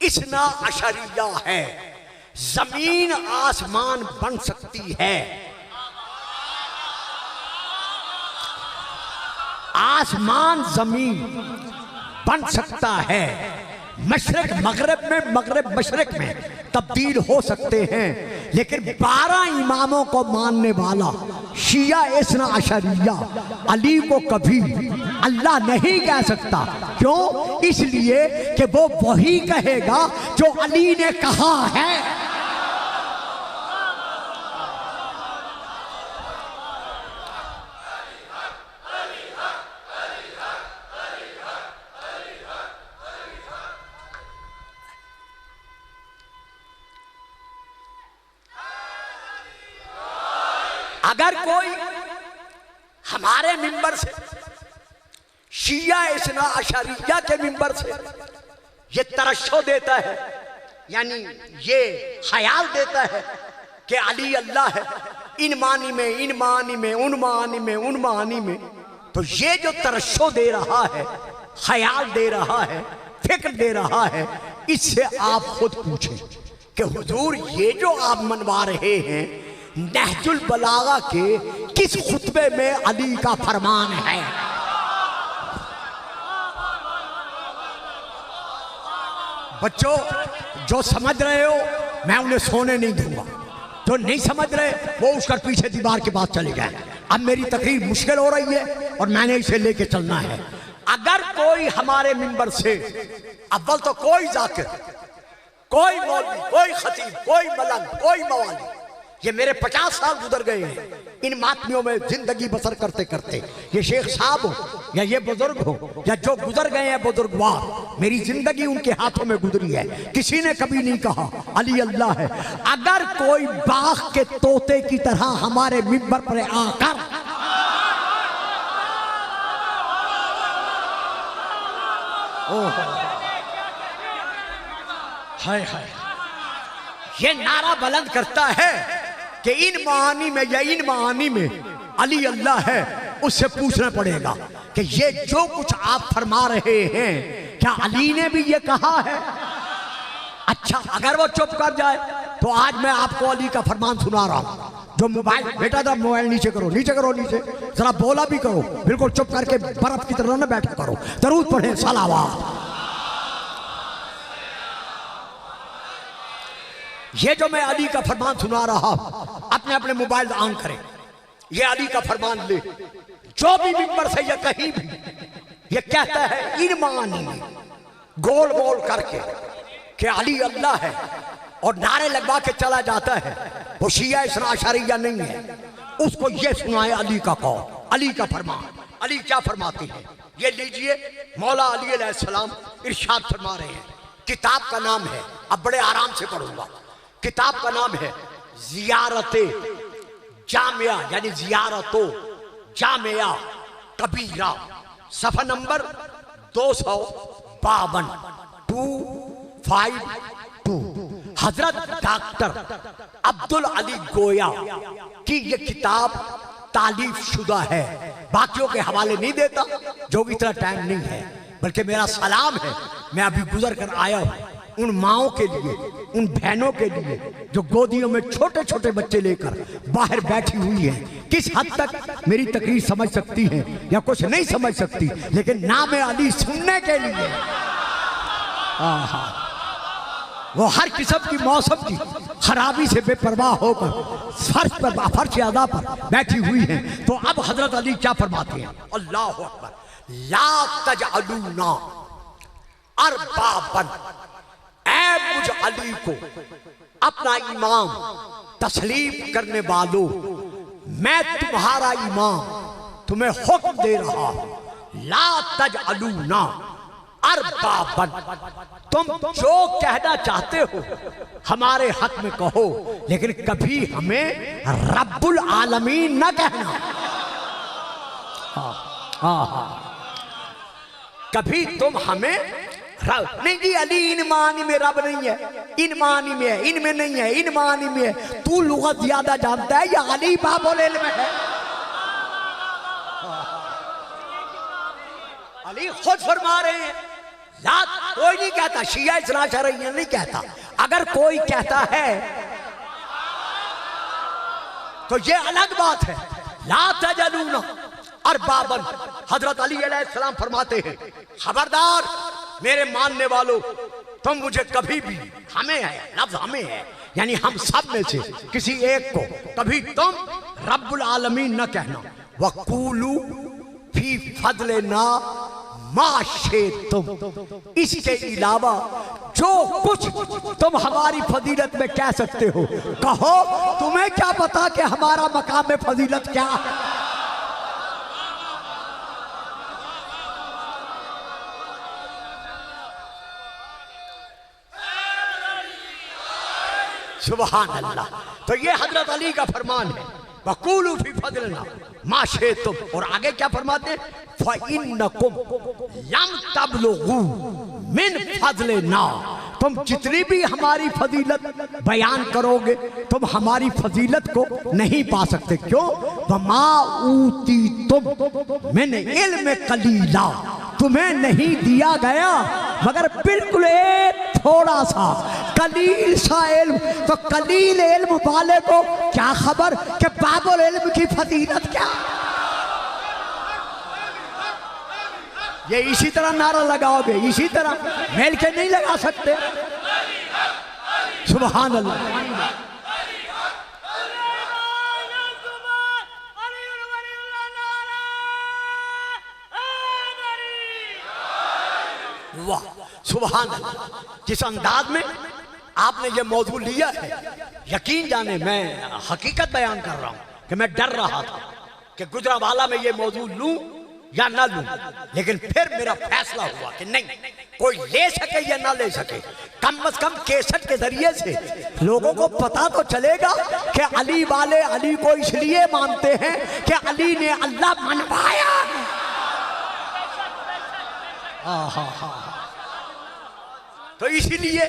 इस्ना अशरिया है, जमीन आसमान बन सकती है, आसमान जमीन बन सकता है, मशरक मगरब में, मगरब मशरक में तब्दील हो सकते हैं, लेकिन 12 इमामों को मानने वाला शिया इस्ना अशरिया अली को कभी अल्लाह नहीं कह सकता। क्यों? इसलिए कि वो वही कहेगा जो अली ने कहा है। अगर कोई हमारे मिंबर से, शिया इस्ना अशरिया के मिंबर से ये तरश्शो देता है, यानी ये ख्याल देता है कि अली अल्लाह है, इन मानी में, इन मानी में, उन मानी में, उन मानी में, तो ये जो तरश्शो दे रहा है, ख्याल दे रहा है, फिक्र दे रहा है, इससे आप खुद पूछें कि हुजूर ये जो आप मनवा रहे हैं नहजुल बलागा के किस खुतबे में अली का फरमान है? बच्चों, जो समझ रहे हो मैं उन्हें सोने नहीं दूंगा, जो नहीं समझ रहे वो उसकर पीछे दीवार के पास चले जाए। अब मेरी तकरीर मुश्किल हो रही है और मैंने इसे लेके चलना है। अगर कोई हमारे मिंबर से, अव्वल तो कोई जाकिर, कोई मौलवी, कोई खतीब, कोई मलंग, कोई मवाली, ये मेरे 50 साल गुजर गए हैं इन मातमियों में जिंदगी बसर करते करते। ये शेख साहब हो या ये बुजुर्ग हो या जो गुजर गए हैं बुजुर्गवार, मेरी जिंदगी उनके हाथों में गुजरी है। किसी ने कभी नहीं कहा अली अल्लाह है। अगर कोई बाग के तोते की तरह हमारे मिंबर पर आकर हाय हाय ये नारा बुलंद करता है कि इन मानी में या इन मानी में अली अल्लाह है, उससे पूछना पड़ेगा कि ये जो कुछ आप फरमा रहे हैं क्या अली ने भी ये कहा है? अच्छा, अगर वो चुप कर जाए तो आज मैं आपको अली का फरमान सुना रहा हूं। जो मोबाइल, बेटा जरा मोबाइल नीचे करो, नीचे करो, नीचे जरा बोला भी करो, बिल्कुल चुप करके बर्फ की तरह न बैठा करो, जरूर पढ़े सलावत। ये जो मैं अली का फरमान सुना रहा हूं, अपने अपने मोबाइल ऑन करें, ये अली का फरमान ले। जो भी मिंबर से ये कहीं भी ये कहता है इन मानी में गोल गोल करके कि अली अल्लाह है और नारे लगवा के चला जाता है, वो शिया इस्ना अशरिया नहीं है। उसको ये सुनाए अली का कौल, अली का फरमान। अली क्या फरमाते हैं ये लीजिए। मौला अली अलैहिस्सलाम इरशाद फरमा रहे हैं, किताब का नाम है, अब बड़े आराम से पढ़ूंगा, किताब का नाम है जियारते जामिया, यानी जियारतो जामिया कबीरा, सफा नंबर 252 252। हजरत डॉक्टर अब्दुल अली गोया की ये किताब तालीफ शुदा है। बाकियों के हवाले नहीं देता जो इतना टाइम नहीं है, बल्कि मेरा सलाम है। मैं अभी गुजर कर आया हूं उन माओं के लिए, उन बहनों के लिए जो गोदियों में छोटे छोटे बच्चे लेकर बाहर बैठी हुई हैं। किस हद तक मेरी तकरीर समझ सकती हैं या कुछ नहीं समझ सकती, लेकिन नाम अली सुनने के लिए वो हर किस्म की मौसम की खराबी से बेपरवाह होकर फर्श पर, फर्श अदा पर बैठी हुई हैं। तो अब हजरत अली क्या फरमाते हैं? अल्लाह अकबर, ला तजअलूना अरबाबन, ऐ मुझ अली को अपना इमाम तस्लीम करने वालों, मैं तुम्हारा इमाम तुम्हें हुक्म दे रहा हूं, ला तजअलूना अरबाबन, तुम जो कहना चाहते हो हमारे हक में कहो, लेकिन कभी हमें रब्बुल आलमीन न कहना। कभी तुम हमें नहीं जी, अली इन मानी में रब नहीं है, इन मानी में है, इनमें नहीं है, इन मानी में है। तू लुगत ज्यादा जानता है या अली बाबुल इल्म है? अली खुद फरमा रहे हैं, लात कोई नहीं कहता, शिया इस्ना शरईय्या नहीं कहता। अगर कोई कहता है तो ये अलग बात है। ला तजलूना और बाबन, हजरत अली अलैहिस्सलाम फरमाते हैं, खबरदार मेरे मानने वालों, तुम मुझे कभी भी, हमें है लफ्ज हमें है यानी हम सब में से किसी एक को कभी तुम रब्बुल आलमीन न कहना। वक़ूलू फी फज़लिना मा शि'तुम, इसके अलावा जो कुछ तुम हमारी फजीलत में कह सकते हो कहो। तुम्हें क्या पता कि हमारा मकाम में फजीलत क्या है? सुभान अल्लाह। तो ये हजरत अली का फरमान है, वक़ूलू फी फज़लिना मा शि'तुम। और आगे क्या फरमाते हैं? फ़इन्नकुम लम तबलुगू मिन फज़लिना, तुम जितनी भी हमारी फजीलत बयान करोगे तुम हमारी फजीलत को नहीं पा सकते। क्यों? वमा ऊतीतुम मिन इल्म कलीला, तुम्हें नहीं दिया गया मगर बिल्कुल एक थोड़ा सा कलील सा इल्म। तो कलील इल्म वाले को क्या खबर कि बाबुल इल्म की फजीलत क्या? ये इसी तरह नारा लगाओगे, इसी तरह मेल के नहीं लगा सकते। सुभान अल्लाह। वाह सुभान अल्लाह। जिस अंदाज में आपने ये मौजूद लिया है, यकीन जाने मैं हकीकत बयान कर रहा हूं कि मैं डर रहा था कि गुजरावाला में ये मौजूद लूं या ना लूं, लेकिन फिर मेरा फैसला हुआ कि नहीं, कोई ले सके या ना ले सके, कम से कम केसट के जरिए से लोगों को पता तो चलेगा कि अली वाले अली को इसलिए मानते हैं कि अली ने अल्लाह मनवाया। तो इसीलिए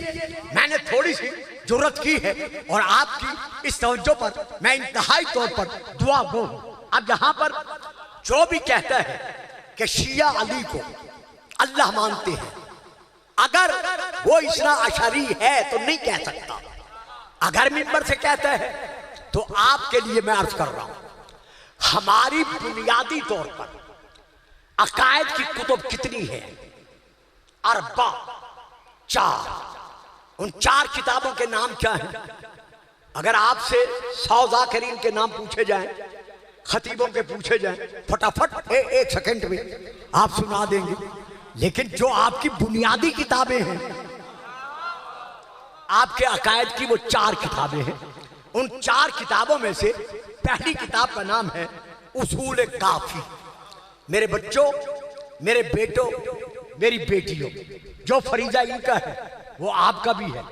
मैंने थोड़ी सी जुर्रत की है और आपकी इस तवज्जो पर मैं इंतहाई तौर पर दुआ गो। अब यहां पर जो भी कहता है कि शिया अली को अल्लाह मानते हैं, अगर वो इस्ना अशरी है तो नहीं कह सकता। अगर मिंबर से कहता है तो आपके लिए मैं अर्ज कर रहा हूं, हमारी बुनियादी तौर पर अकायद की कुतुब कितनी है? अरबा, 4। उन 4 किताबों के नाम क्या हैं? अगर आपसे 100 ज़ाकिरीन के नाम पूछे जाएं, खतीबों के पूछे जाएं, फटाफट एक सेकंड में आप सुना देंगे। लेकिन जो आपकी बुनियादी किताबें हैं आपके अकायद की, वो 4 किताबें हैं। उन 4 किताबों में से पहली किताब का नाम है उसूल काफी। मेरे बच्चों, मेरे बेटों, मेरी बेटियों, जो फरीजा इनका है वो आपका भी है।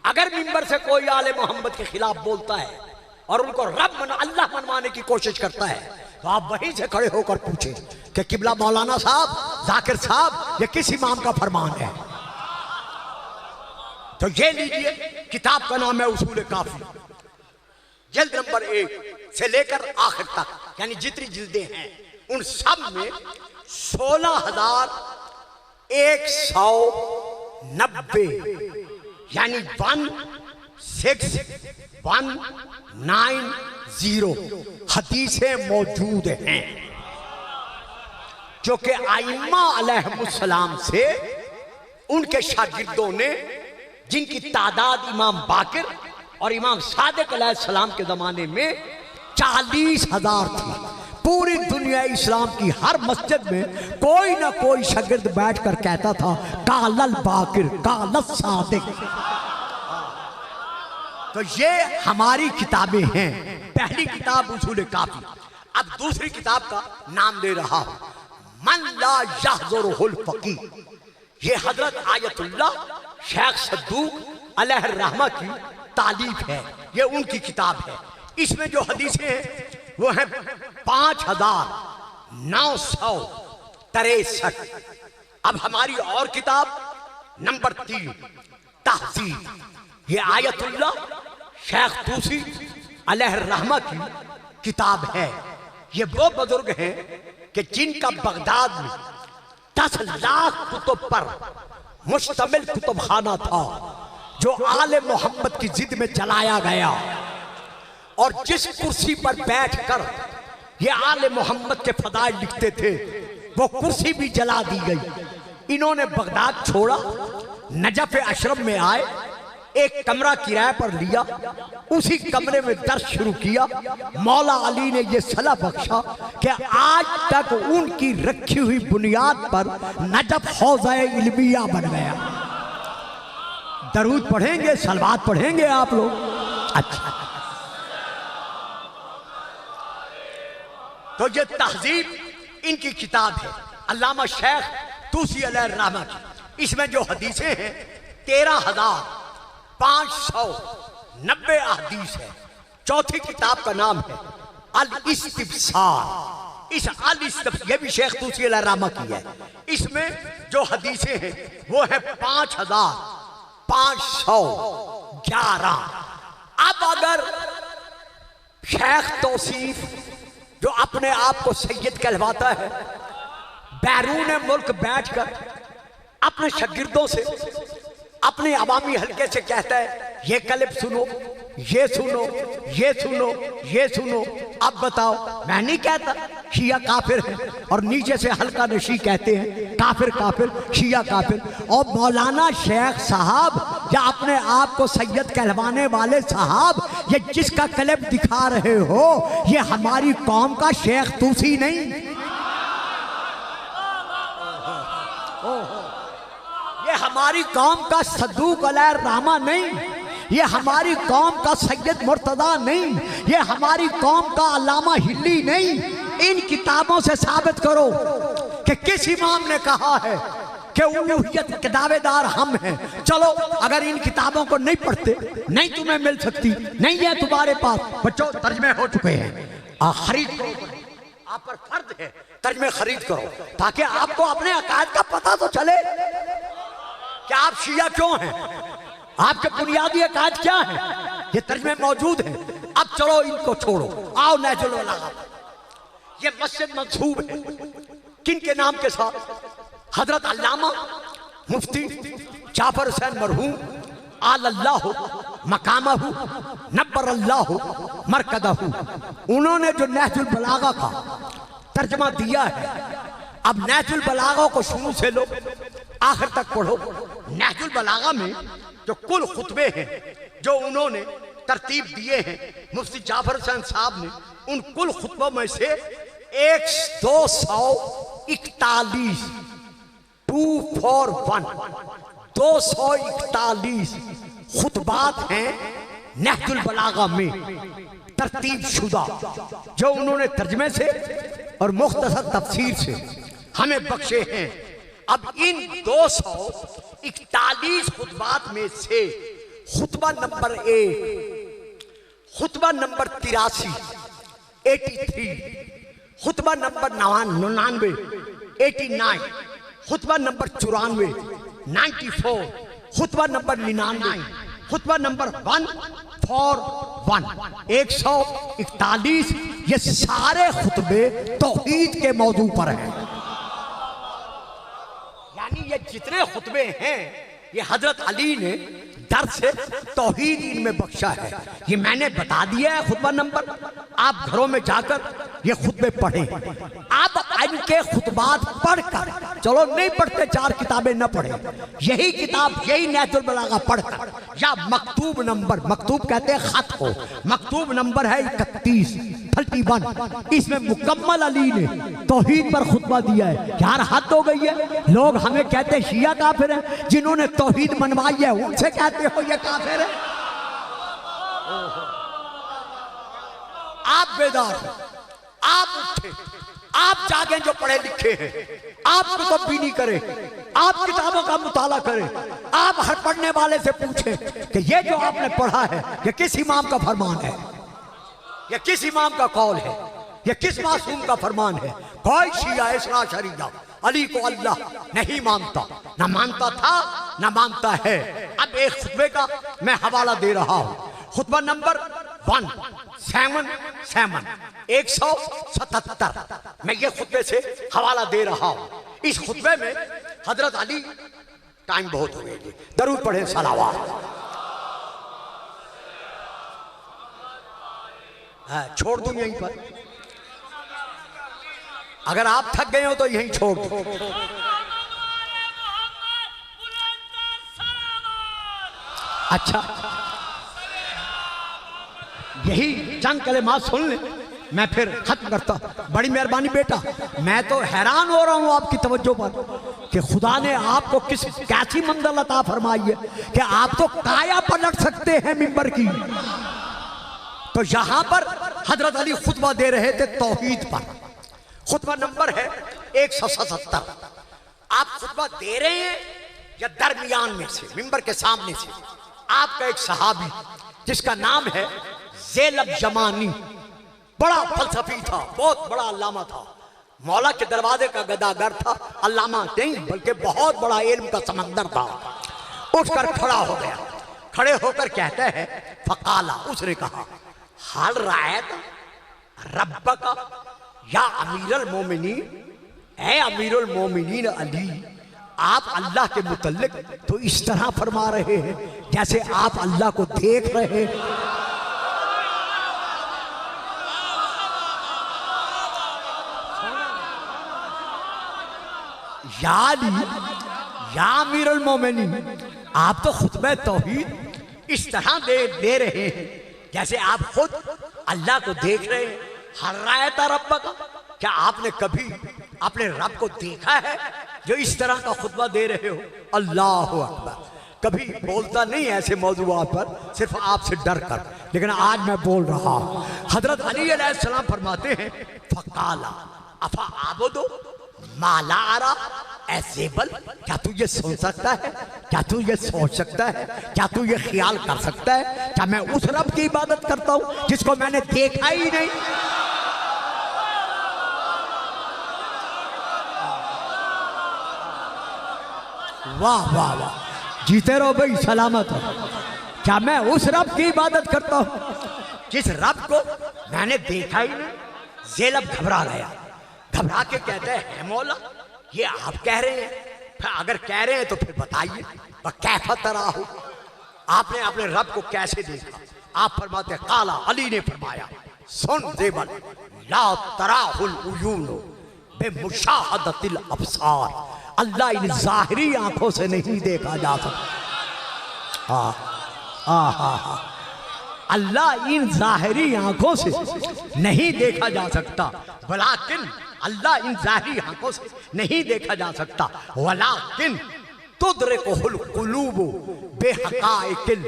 अगर मिंबर से कोई आले मोहम्मद के खिलाफ बोलता है और उनको अल्लाह मनवाने की कोशिश करता है तो आप वहीं से खड़े होकर पूछें कि किबला मौलाना साहब, जाकिर साहब, ये किस इमाम का फरमान है? तो ये लीजिए, किताब का नाम है उसूल काफी। जिल्द नंबर 1 से लेकर आखिर तक, यानी जितनी जिल्दें हैं उन सब में 16,190 यानी 16190 हदीसें मौजूद हैं जो कि आइम्मा अलैहिमुस्सलाम से उनके शागिर्दों ने, जिनकी तादाद इमाम बाकिर और इमाम सादिक अलैहिस्सलाम के जमाने में 40,000 थी। पूरी दुनिया इस्लाम की हर मस्जिद में कोई ना कोई शागिर्द बैठकर कहता था कालल बाकिर, कालल सादिक। तो ये हमारी किताबें हैं। पहली किताब उसूल काफी। अब दूसरी किताब का नाम ले रहा हूं, मन ला यहज़ुरुहुल फकीह। ये हजरत आयतुल्लाह शेख सद्दूक अलैहिर्रहमा की तालीफ है, ये उनकी किताब है। इसमें जो हदीसें हैं वो हैं 5,999 963। अब हमारी और किताब नंबर 3 तहजीब। ये आयतुल्लाह शेख तूसी अलैहिर्रहमा की किताब है। ये वो बुजुर्ग हैं कि जिनका बगदाद में 10 लाख कुतुब पर मुश्तमिल कुतुबखाना था, जो आले मोहम्मद की जिद में जलाया गया। और जिस कुर्सी पर बैठकर ये आले मोहम्मद के फदाइल लिखते थे, वो कुर्सी भी जला दी गई। इन्होंने बगदाद छोड़ा, नजफ अशरफ में आए, एक कमरा किराए पर लिया, उसी कमरे में दर्स शुरू किया। मौला अली ने यह सलाह बख्शा कि आज तक उनकी रखी हुई बुनियाद पर नजफ हौज़ा इल्मिया बन गया। दरूद पढ़ेंगे, सलवात पढ़ेंगे आप लोग? अच्छा, तो ये तहजीब इनकी किताब है, अल्लामा शेख तूसी अलैहिर्रहमा की। इसमें जो हदीसें हैं 13,590 हदीस है। चौथी किताब का नाम है अल इस्तिब्सार। इस अल इस्तिब्सार ये भी शेख तूसी अलैहिर्रहमा की है। इसमें जो हदीसें हैं वो है 5,511। अब अगर शेख तौसीफ जो अपने आप को सैयद कहलवाता है, बैरून मुल्क बैठकर अपने शागिर्दों से, अपने अवामी हल्के से कहता है ये कलिप सुनो, ये सुनो, ये सुनो, ये सुनो। अब बताओ, मैं नहीं कहता शिया काफिर है, और नीचे से हल्का नशी कहते हैं काफिर काफिर, शिया काफिर। और मौलाना शेख साहब या अपने आप को सैयद कहलवाने वाले साहब, ये जिसका कलिप दिखा रहे हो, ये हमारी कौम का शेख तूसी नहीं, ये हमारी कौम का सद्दूक अलैहिर्रहमा नहीं, ये हमारी कौम का सैयद मुर्तदा नहीं, ये हमारी कौम का अल्लामा हिल्ली नहीं। इन किताबों से साबित करो कि किस इमाम ने कहा है कि उलूहियत के दावेदार हम हैं। चलो, अगर इन किताबों को नहीं पढ़ते, नहीं तुम्हें मिल सकती, नहीं है तुम्हारे पास। बच्चों, तर्जमे हो चुके हैं, खरीद करो, आप पर फर्ज है तर्जमे खरीद करो, ताकि आपको अपने अकायद का पता तो चले कि आप शिया क्यों हैं, आपके बुनियादी अकायद क्या है। ये तर्जमे मौजूद हैं। अब चलो, इनको छोड़ो, आओ नहजुल बलागा। ये मस्जिद मंसूब है किन के नाम के साथ? हजरत अल्लामा मुफ्ती जाफर हुसैन मरहूम आलल्लाहु मकामहु नब्बरल्लाहु मरकदहु, उन्होंने जो नहजुल बलागा का तर्जमा दिया है। अब नहजुल बलागा को शुरू से लो, आखिर तक पढ़ो। नहजुल बलागा में जो कुल खुतबे हैं जो उन्होंने तरतीब दिए हैं मुफ्ती जाफर हुसैन साहब ने, उन कुल खुतबों में से 241 241 खुतबात हैं नहजुल बलागा में तरतीब शुदा, जो उन्होंने तर्जमे से और मुख्तसर तफसीर से हमें बख्शे हैं। अब इन 241 खुतबात में से खुतबा नंबर 1, खुतबा नंबर 83 खुतबा नंबर 99 89, खुतबा नंबर 94 94, खुतबा नंबर 99, खुतबा नंबर 141 141। ये सारे खुतबे तौहीद के मौजू पर हैं। यानी ये जितने खुतबे हैं ये हजरत अली ने दर से तौहीद इनमें बख्शा है। ये मैंने बता दिया है खुतबा नंबर, आप घरों में जाकर ये खुतबे पढ़ें। आप इनके खुतबात पढ़कर, चलो नहीं पढ़ते 4 किताबें न पढ़े, यही किताब, यही नहजुल बलागा पढ़कर, या मकतूब नंबर, मकतूब कहते हैं खत को, मकतूब नंबर है 31, इसमें मुकम्मल अली ने तौहीद पर खुतबा दिया है। यार हद हो गई है, लोग हमें कहते हैं शिया काफिर हैं, जिन्होंने तौहीद मनवाई है उनसे कहते हो ये काफिर है। आप बेदार, आप उठे, आप जागे जो पढ़े लिखे हैं, आप कुतुब बीनी करें, आप किताबों का मुताला करें, आप हर पढ़ने वाले से पूछें कि ये जो आपने पढ़ा है ये किस इमाम का फरमान है, ये किस इमाम का कौल है। ये किस मासूम का फरमान है? कोई शिया इसरा शरीदा अली को अल्लाह नहीं मानता, ना मानता था ना मानता है। अब एक खुतबे का मैं हवाला दे रहा हूं, खुतबा नंबर 177 177 मैं ये खुतबे से हवाला दे रहा हूं। इस खुतबे में हजरत अली, टाइम बहुत हो गया जी, दरूद पढ़े सलावात। छोड़ दूं यहीं पर, अगर आप थक गए हो तो यहीं छोड़ दो। अच्छा, यही चंद कलेमात सुन ले, मैं फिर खत्म करता। बड़ी मेहरबानी बेटा, मैं तो हैरान हो रहा हूं आपकी तवज्जो पर कि खुदा ने आपको किस कैसी मंजिल अता फरमाई है कि आप तो काया पलट सकते हैं मिंबर की। तो यहां पर हजरत अली खुतबा दे रहे थे तौहीद पर। खुतबा नंबर है 177। आप खुतबा दे रहे हैं या दरमियान में से, मिंबर के सामने से आपका एक सहाबी जिसका नाम है ज़ैलब जमानी, बड़ा फलसफी था, बहुत बड़ा अल्लामा था, मौला के दरवाजे का गदागर था, अल्लामा नहीं बल्कि बहुत बड़ा इल्म का समंदर था। उठकर खड़ा हो गया, खड़े होकर कहते हैं फकाला, उसने कहा हाल रायत रब्बा का या अमीरुल मोमिनीन, ऐ अमीरुल मोमिनीन अली, आप अल्लाह के मुतल्लिक तो इस तरह फरमा रहे हैं जैसे आप अल्लाह को देख रहे हैं। या अली या अमीरुल मोमिनीन, आप तो खुतबे तौहीद इस तरह दे रहे हैं जैसे आप खुद अल्लाह को देख रहे हैं। हर रायता रब्बा का, क्या आपने कभी अपने रब को देखा है जो इस तरह का खुतबा दे रहे हो? अल्लाह अकबर। कभी बोलता नहीं ऐसे मौजूआत पर, सिर्फ आपसे डर कर, लेकिन आज मैं बोल रहा हूं। हजरत अली अलैहिस्सलाम फरमाते हैं फकाला अफा आबुदो माला आरा, ऐसे बल, क्या तू ये सुन सकता है? क्या तू ये सोच सकता है? क्या तू ये ख्याल कर सकता है? क्या मैं उस रब की इबादत करता हूं जिसको मैंने देखा ही नहीं? वाह वाह वाह, जीते रहो भाई, सलामत हो। क्या मैं उस रब की इबादत करता हूं जिस रब को मैंने देखा ही नहीं? ज़ैलब घबरा गया, घबरा के कहते हैं मौला ये आप कह रहे हैं? फिर अगर कह रहे हैं तो फिर बताइए कैफा तराहु, आपने अपने रब को कैसे देखा? आप फरमाते काला, अली ने फरमाया सुन ज़ेबल, ला तराहुल उयून बेमुशाहदतिल अब्सार, अल्लाह इन जाहिरी आंखों से नहीं देखा जा सकता। अल्लाह इन जाहिरी आंखों से नहीं देखा जा सकता, वलाकिन अल्लाह इन जाहिरी आंखों से नहीं देखा जा सकता, वलाकिन तुदरिकुहुल कुलूब बेहकाइकिल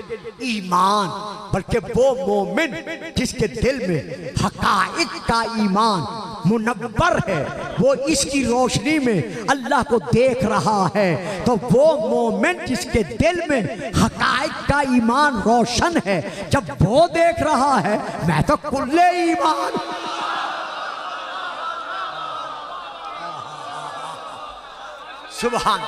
ईमान, बल्कि वो मोमिन जिसके दिल में हकाइक का ईमान मुनव्वर है, वो इसकी रोशनी में अल्लाह को देख रहा है, तो वो मोमिन जिसके दिल में हकाइक का ईमान रोशन है, जब वो देख रहा है, मैं तो कुल्ले ईमान। सुभान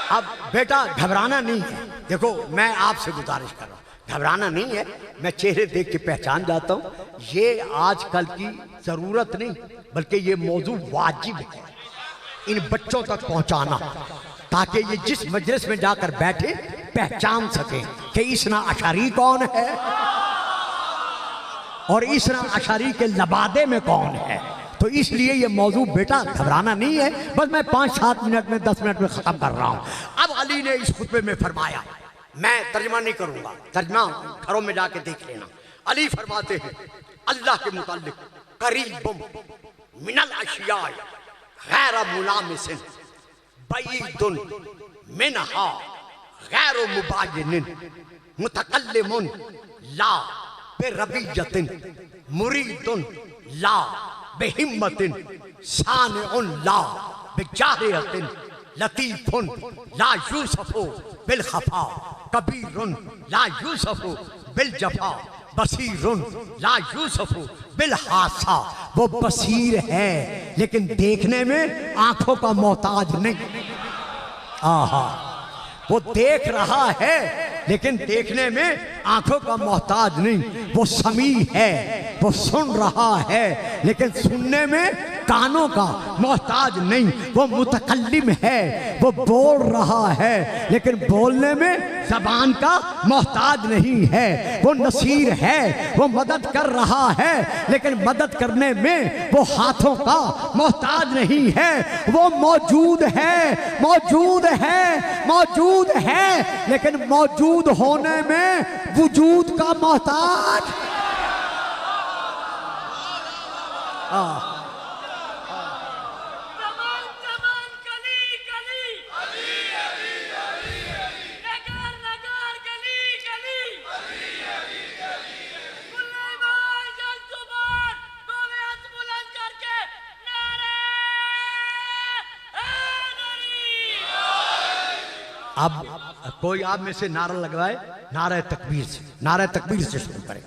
अब बेटा घबराना नहीं है, देखो मैं आपसे गुजारिश कर रहा हूं, घबराना नहीं है, मैं चेहरे देख के पहचान जाता हूं। ये आजकल की जरूरत नहीं बल्कि ये मौजू वाजिब है इन बच्चों तक पहुंचाना, ताकि ये जिस मजलिस में जाकर बैठे पहचान सके कि इसना अशारी कौन है और इसना अशारी के लबादे में कौन है। तो इसलिए ये मौजू बेटा घबराना नहीं है, बस मैं 5-7 मिनट में 10 मिनट में खत्म कर रहा हूं। अब अली ने इस खुतबे में फरमाया, मैं तर्जमा नहीं करूंगा, तर्जमा घरों में जाके देख लेना। अली फरमाते हैं अल्लाह के मुताल्लिक करीबुम मिनल अशिया गैर मुलामिसिन बईदुन मिनहा गैर मुबायिनिन मुतकल्लिमुन ला बिरबियतिन मुरीदुन ला बेहिम्मतिन सानिउन ला बिजारियतिन लतीफुन ला यूसुफु बिल खफा, कबीरुन ला यूसुफु बिल जफा, बसीरुन ला यूसुफु बिल हासा। वो बसीर है लेकिन देखने में आंखों का मोहताज नहीं। आहा, वो देख रहा है लेकिन देखने में आंखों का मोहताज नहीं। वो समी है, वो सुन रहा है लेकिन सुनने में कानों का मोहताज नहीं। वो मुतकल्लिम है, वो बोल रहा है लेकिन बोलने में जबान का मोहताज नहीं है। वो नसीर है, वो मदद कर रहा है लेकिन मदद करने में वो हाथों का मोहताज नहीं है। वो मौजूद है, मौजूद है, मौजूद है लेकिन मौजूद होने में वजूद का मोहताज। अब कोई आप में से नारा लगवाए, नारा तकबीर से, नारा तकबीर से शुरू करें।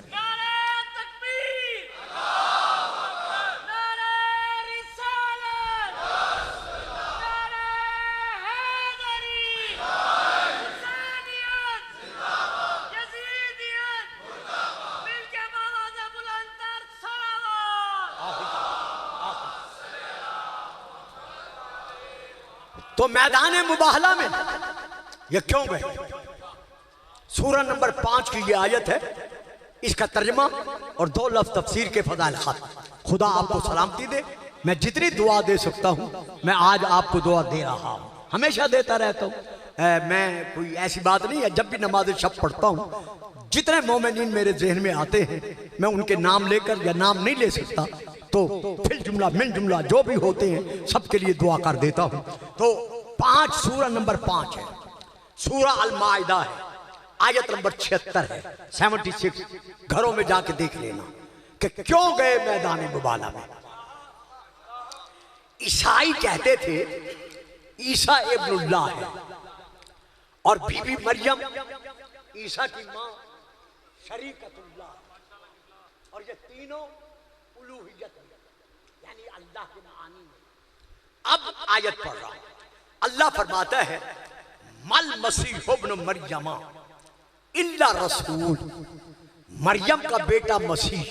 तो मैदान मुबाहला में ये क्यों गए? सूरह नंबर 5 की ये आयत है, इसका तर्जमा और 2 लफ्ज़ तफसीर के फज़ाइल खात। खुदा आपको सलामती दे। मैं जितनी दुआ दे सकता हूँ मैं आज आपको दुआ दे रहा हूँ, हमेशा देता रहता हूँ। मैं कोई ऐसी बात नहीं है, जब भी नमाज शब पढ़ता हूँ जितने मोमिनीन मेरे जहन में आते हैं मैं उनके नाम लेकर या नाम नहीं ले सकता तो फिल जुमला मिल जुमला जो भी होते हैं सबके लिए दुआ कर देता हूँ। तो 5 सूरह नंबर 5 है, सूरह अल माइदा है, आयत नंबर 76 है, 76। घरों में जाके देख लेना कि क्यों गए मैदान मुबाला में। ईसाई कहते थे ईसा इब्नुल्लाह है और बीबी मरियम ईसा की मां शरीकतुल्लाह, और ये तीनों उलूहियत यानी अल्लाह के मानी में। अब आयत पढ़ रहा हूं, अल्लाह फरमाता है मल मसीह इब्न मरियमा इल्ला रसूल, मरियम का बेटा मसीह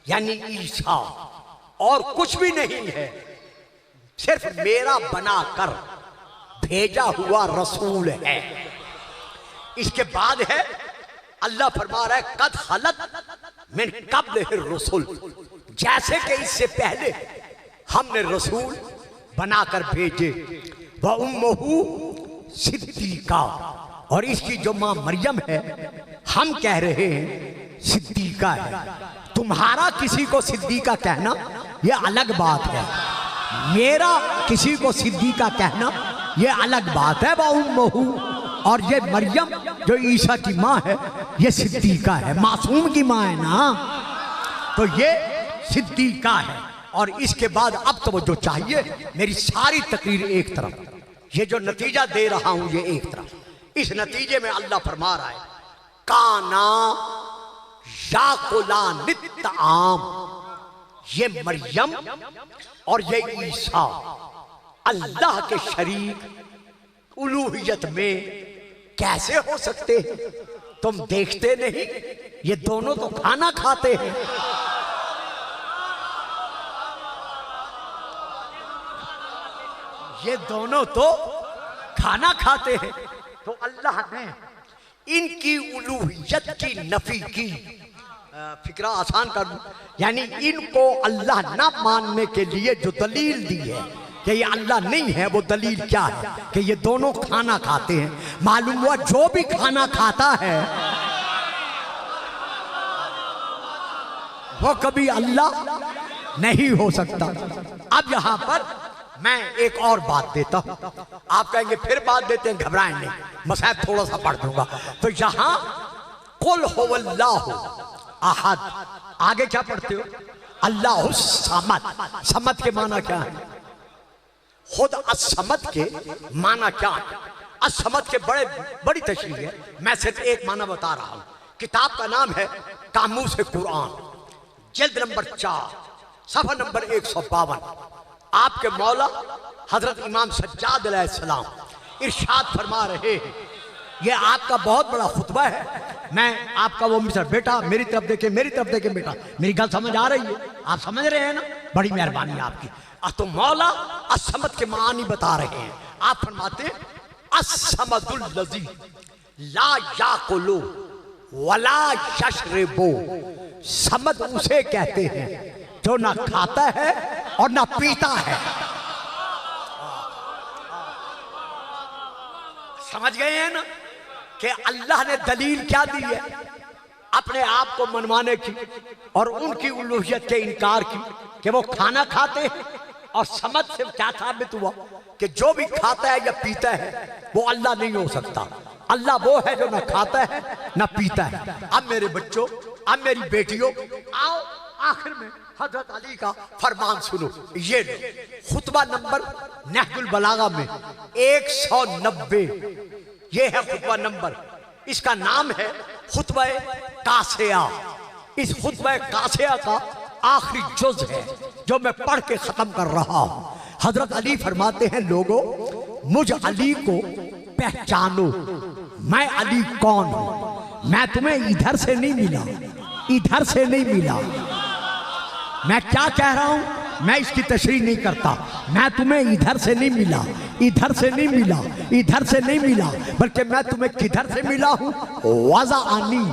यानी ईसा और कुछ भी नहीं है, सिर्फ मेरा बनाकर भेजा हुआ रसूल है। इसके बाद है अल्लाह फरमा रहा है कद खलत मिन क़ब्लिहिर रसूल, जैसे कि इससे पहले हमने रसूल बनाकर भेजे। व उम्मुहु सिद्दीका, और इसकी जो मां मरियम है हम कह रहे हैं सिद्दीका है। तुम्हारा किसी को सिद्दीका कहना यह अलग बात है, मेरा किसी को सिद्दीका कहना यह अलग बात है। व उम्मुहु, और ये मरियम जो ईसा की मां है ये सिद्दीका है, मासूम की मां है ना, तो ये सिद्दीका है। और इसके बाद अब तो जो चाहिए, मेरी सारी तकरीर एक तरफ, ये जो नतीजा दे रहा हूं ये एक तरफ। इस नतीजे में अल्लाह फरमा रहा है काना याकुलानित आम, ये मरियम और ये ईसा अल्लाह के शरीक उलूहियत में कैसे हो सकते हैं? तुम देखते नहीं ये दोनों तो खाना खाते हैं। ये दोनों तो खाना खाते हैं। तो अल्लाह ने इनकी उलूहियत की नफी की, फिक्रा आसान कर दूं, यानी इनको अल्लाह ना मानने के लिए जो दलील दी है कि ये अल्लाह नहीं है, वो दलील क्या है कि ये दोनों खाना खाते हैं। मालूम हुआ जो भी खाना खाता है वो कभी अल्लाह नहीं हो सकता। अब यहां पर मैं एक और बात देता हूं, आप कहेंगे फिर बात देते हैं, घबराएं नहीं, मसाइब थोड़ा सा पढ़ दूंगा। तो यहां कुल हुवल्लाहु अहद, आगे क्या पढ़ते हो? अल्लाहु समद। समद के माना क्या है? खुद असमद के माना क्या है? असमद के बड़ी तशरीह है, मैं सिर्फ एक माना बता रहा हूं। किताब का नाम है कामूस कुरान, जिल्द नंबर 4, सफ़ा नंबर 152। आपके मौला हजरत इमाम सज्जाद अलैहिस्सलाम इरशाद फरमा रहे हैं, ये आपका बहुत बड़ा खुतबा है। मैं आपका वो मिस्र बेटा, मेरी तरफ देखे, मेरी तरफ देखे बेटा, मेरी गल समझ आ रही है? आप समझ रहे हैं ना? बड़ी मेहरबानी आपकी। तो मौला असमद के मानी बता रहे हैं। आप फरमाते हैं असमदुल्लज़ी ला याकुलु वला यशरबु, समद उसे कहते हैं जो ना खाता है और ना पीता है। समझ गए हैं ना कि अल्लाह ने दलील क्या दी है अपने आप को मनवाने की और उनकी उलूहियत के इनकार की कि वो खाना खाते हैं। और समझ से क्या साबित हुआ कि जो भी खाता है या पीता है वो अल्लाह नहीं हो सकता। अल्लाह वो है जो ना खाता है ना पीता है। अब मेरे बच्चों, अब मेरी बेटियों, आओ आखिर में हजरत अली का फरमान सुनो। ये खुतबा नंबर नहजुल बलागा में 190, ये है खुतबा नंबर। इसका नाम है खुतबा कासिया। इस खुतबा कासिया का आखिरी जुज है जो मैं पढ़ के खत्म कर रहा हूं। हजरत अली फरमाते हैं, लोगों मुझ अली को पहचानो, मैं अली कौन हूं। मैं तुम्हें इधर से नहीं मिला, इधर से नहीं मिला। मैं क्या कह रहा हूं मैं इसकी तशरीह नहीं करता। मैं तुम्हें इधर से नहीं मिला, इधर से नहीं मिला, इधर से नहीं मिला, बल्कि मैं तुम्हें किधर से मिला हूं? वज़ा आनी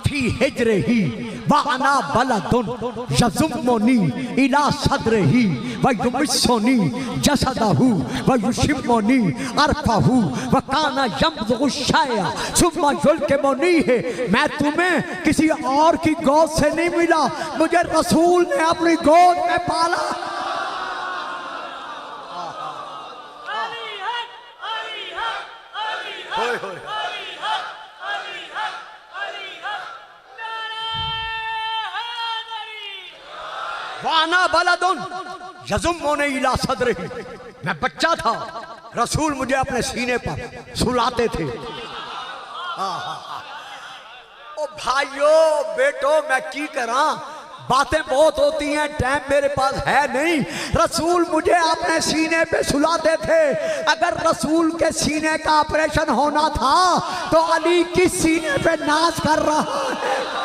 फी हिजरे ही व अना बलदुन यज़ुम्मुनी इला सदरिही व युमिस्सुनी जसदहू व युशिम्मुनी अरफहू व काना यमज़ुगु शैया सुम्मा युल्किमुनी है। मैं तुम्हें किसी और की गोद से नहीं मिला, मुझे रसूल ने अपनी गोद में पाला। वाना बलदुन यज़ुम्मुनी इला सदरिही, मैं बच्चा था, रसूल मुझे अपने सीने पर सुलाते थे। ओ भाइयों बेटो, मैं की करा, बातें बहुत होती हैं, टाइम मेरे पास है नहीं। रसूल मुझे अपने सीने पे सुलाते थे। अगर रसूल के सीने का ऑपरेशन होना था तो अली किस सीने पे नाच कर रहा है?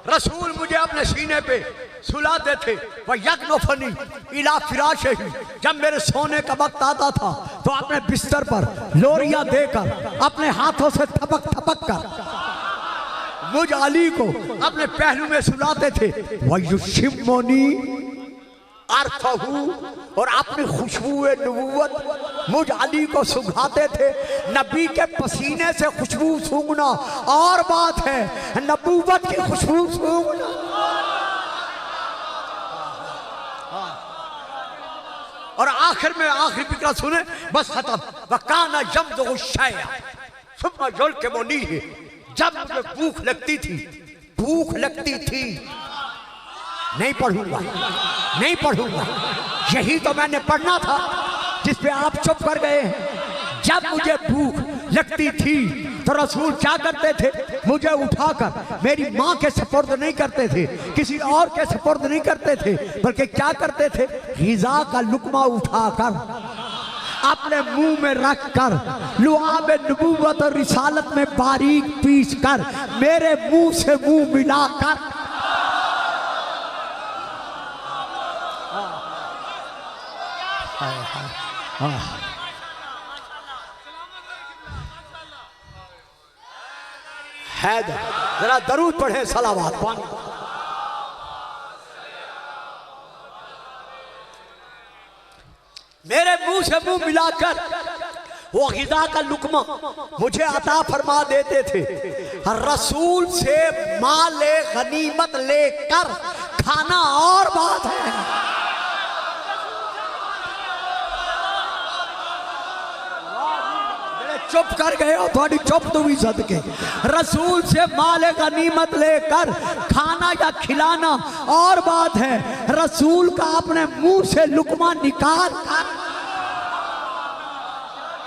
रसूल मुझे अपने सीने पे सुलाते थे। वह यकनफनी इला फिराशे ही, जब मेरे सोने का वक्त आता था तो अपने बिस्तर पर लोरिया देकर अपने हाथों से थपक थपक कर मुझ अली को अपने पहलू में सुलाते थे। वह युशिम्मुनी अरफहू, और अपनी खुशबुए नबूवत मुझ अली को सुंघाते थे। नबी के पसीने से खुशबू सूंघना और बात है, नबूवत की खुशबू सूंघना। और आखिर में आखिरी फिक्रा सुने, बस खत्म। वकाना यमज़ुगु शैया सुम्मा युल्किमुनी है, जब मुझे भूख लगती थी, भूख लगती थी, नहीं पढ़ूंगा, नहीं पढ़ूंगा, यही तो मैंने पढ़ना था जिस पे आप चुप कर गए हैं। जब मुझे भूख लगती थी तो रसूल क्या करते थे? मुझे उठाकर मेरी माँ के सपुर्द नहीं करते थे, किसी और के सपुर्द नहीं करते थे, बल्कि क्या करते थे? ग़िज़ा का लुक़मा उठाकर अपने मुंह में रख कर लुआब नबूवत और रिसालत में बारीक पीस कर मेरे मुंह से मुंह मिलाकर हैदर, जरा दरूद पढ़े, सलावत पानी। मेरे मुंह से मुंह मिलाकर वो ग़िज़ा का लुक़मा मुझे अता फरमा देते थे। रसूल से माले गनीमत लेकर खाना और बात है। चुप कर गए हो, थोड़ी चुप तो भी सदके। रसूल से माल गनीमत लेकर खाना या खिलाना और बात है, रसूल का अपने मुंह से लुकमा निकाल कर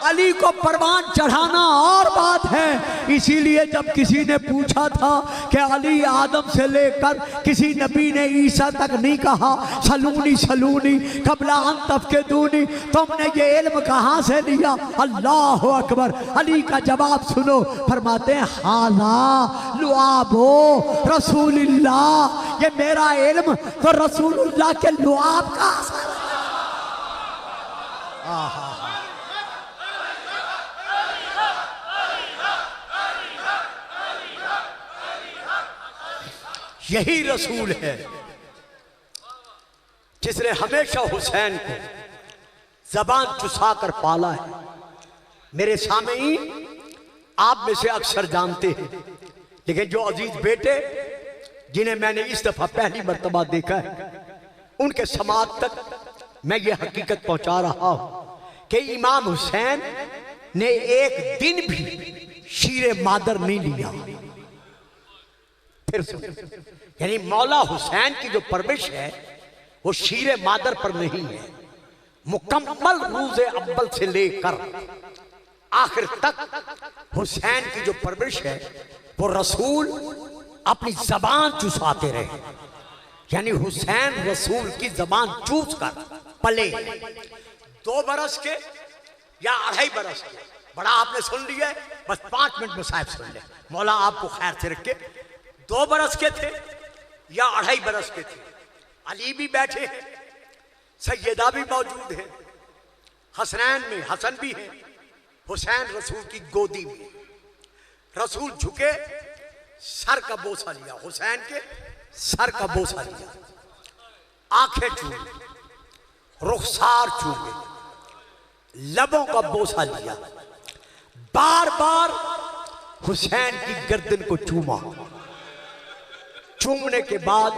अली को परवान चढ़ाना और बात है। इसीलिए जब किसी ने पूछा था कि अली आदम से लेकर किसी नबी ने ईसा तक नहीं कहा सलूनी सलूनी कबला अंतफ के दूनी, तुमने ये इल्म कहाँ से लिया? अल्लाह अकबर। अली का जवाब सुनो, फरमाते हैं हाला लुआबो रसूलुल्लाह, ये मेरा इल्म तो रसूलुल्लाह के लुआब का असर है। यही रसूल है जिसने हमेशा हुसैन को जबान चुसा कर पाला है। मेरे सामईन आप में से अक्सर जानते हैं, लेकिन जो अजीज बेटे जिन्हें मैंने इस दफा पहली मर्तबा देखा है, उनके समाज तक मैं ये हकीकत पहुंचा रहा हूं कि इमाम हुसैन ने एक दिन भी शीरे मादर नहीं लिया। फिर यानी मौला हुसैन की जो परवरिश है वो शीरे मादर पर नहीं है, मुकम्मल रूज़े अव्वल से लेकर आखिर तक हुसैन की जो परवरिश है वो रसूल अपनी जबान चूसाते रहे। यानी हुसैन रसूल की जबान चूस कर पले। 2 बरस के या 2.5 बरस के, बड़ा आपने सुन लिया है, बस 5 मिनट में साहब सुन ले, मौला आपको खैर से रखे। 2 बरस के थे या 2.5 बरस के थे, अली भी बैठे हैं, सैयदा भी मौजूद है, हसनैन में हसन भी है, हुसैन रसूल की गोदी में। रसूल झुके, सर का बोसा लिया, हुसैन के सर का बोसा लिया, आंखें चूमे, रुखसार चूमे, लबों का बोसा लिया, बार बार हुसैन की गर्दन को चूमा। चूमने के बाद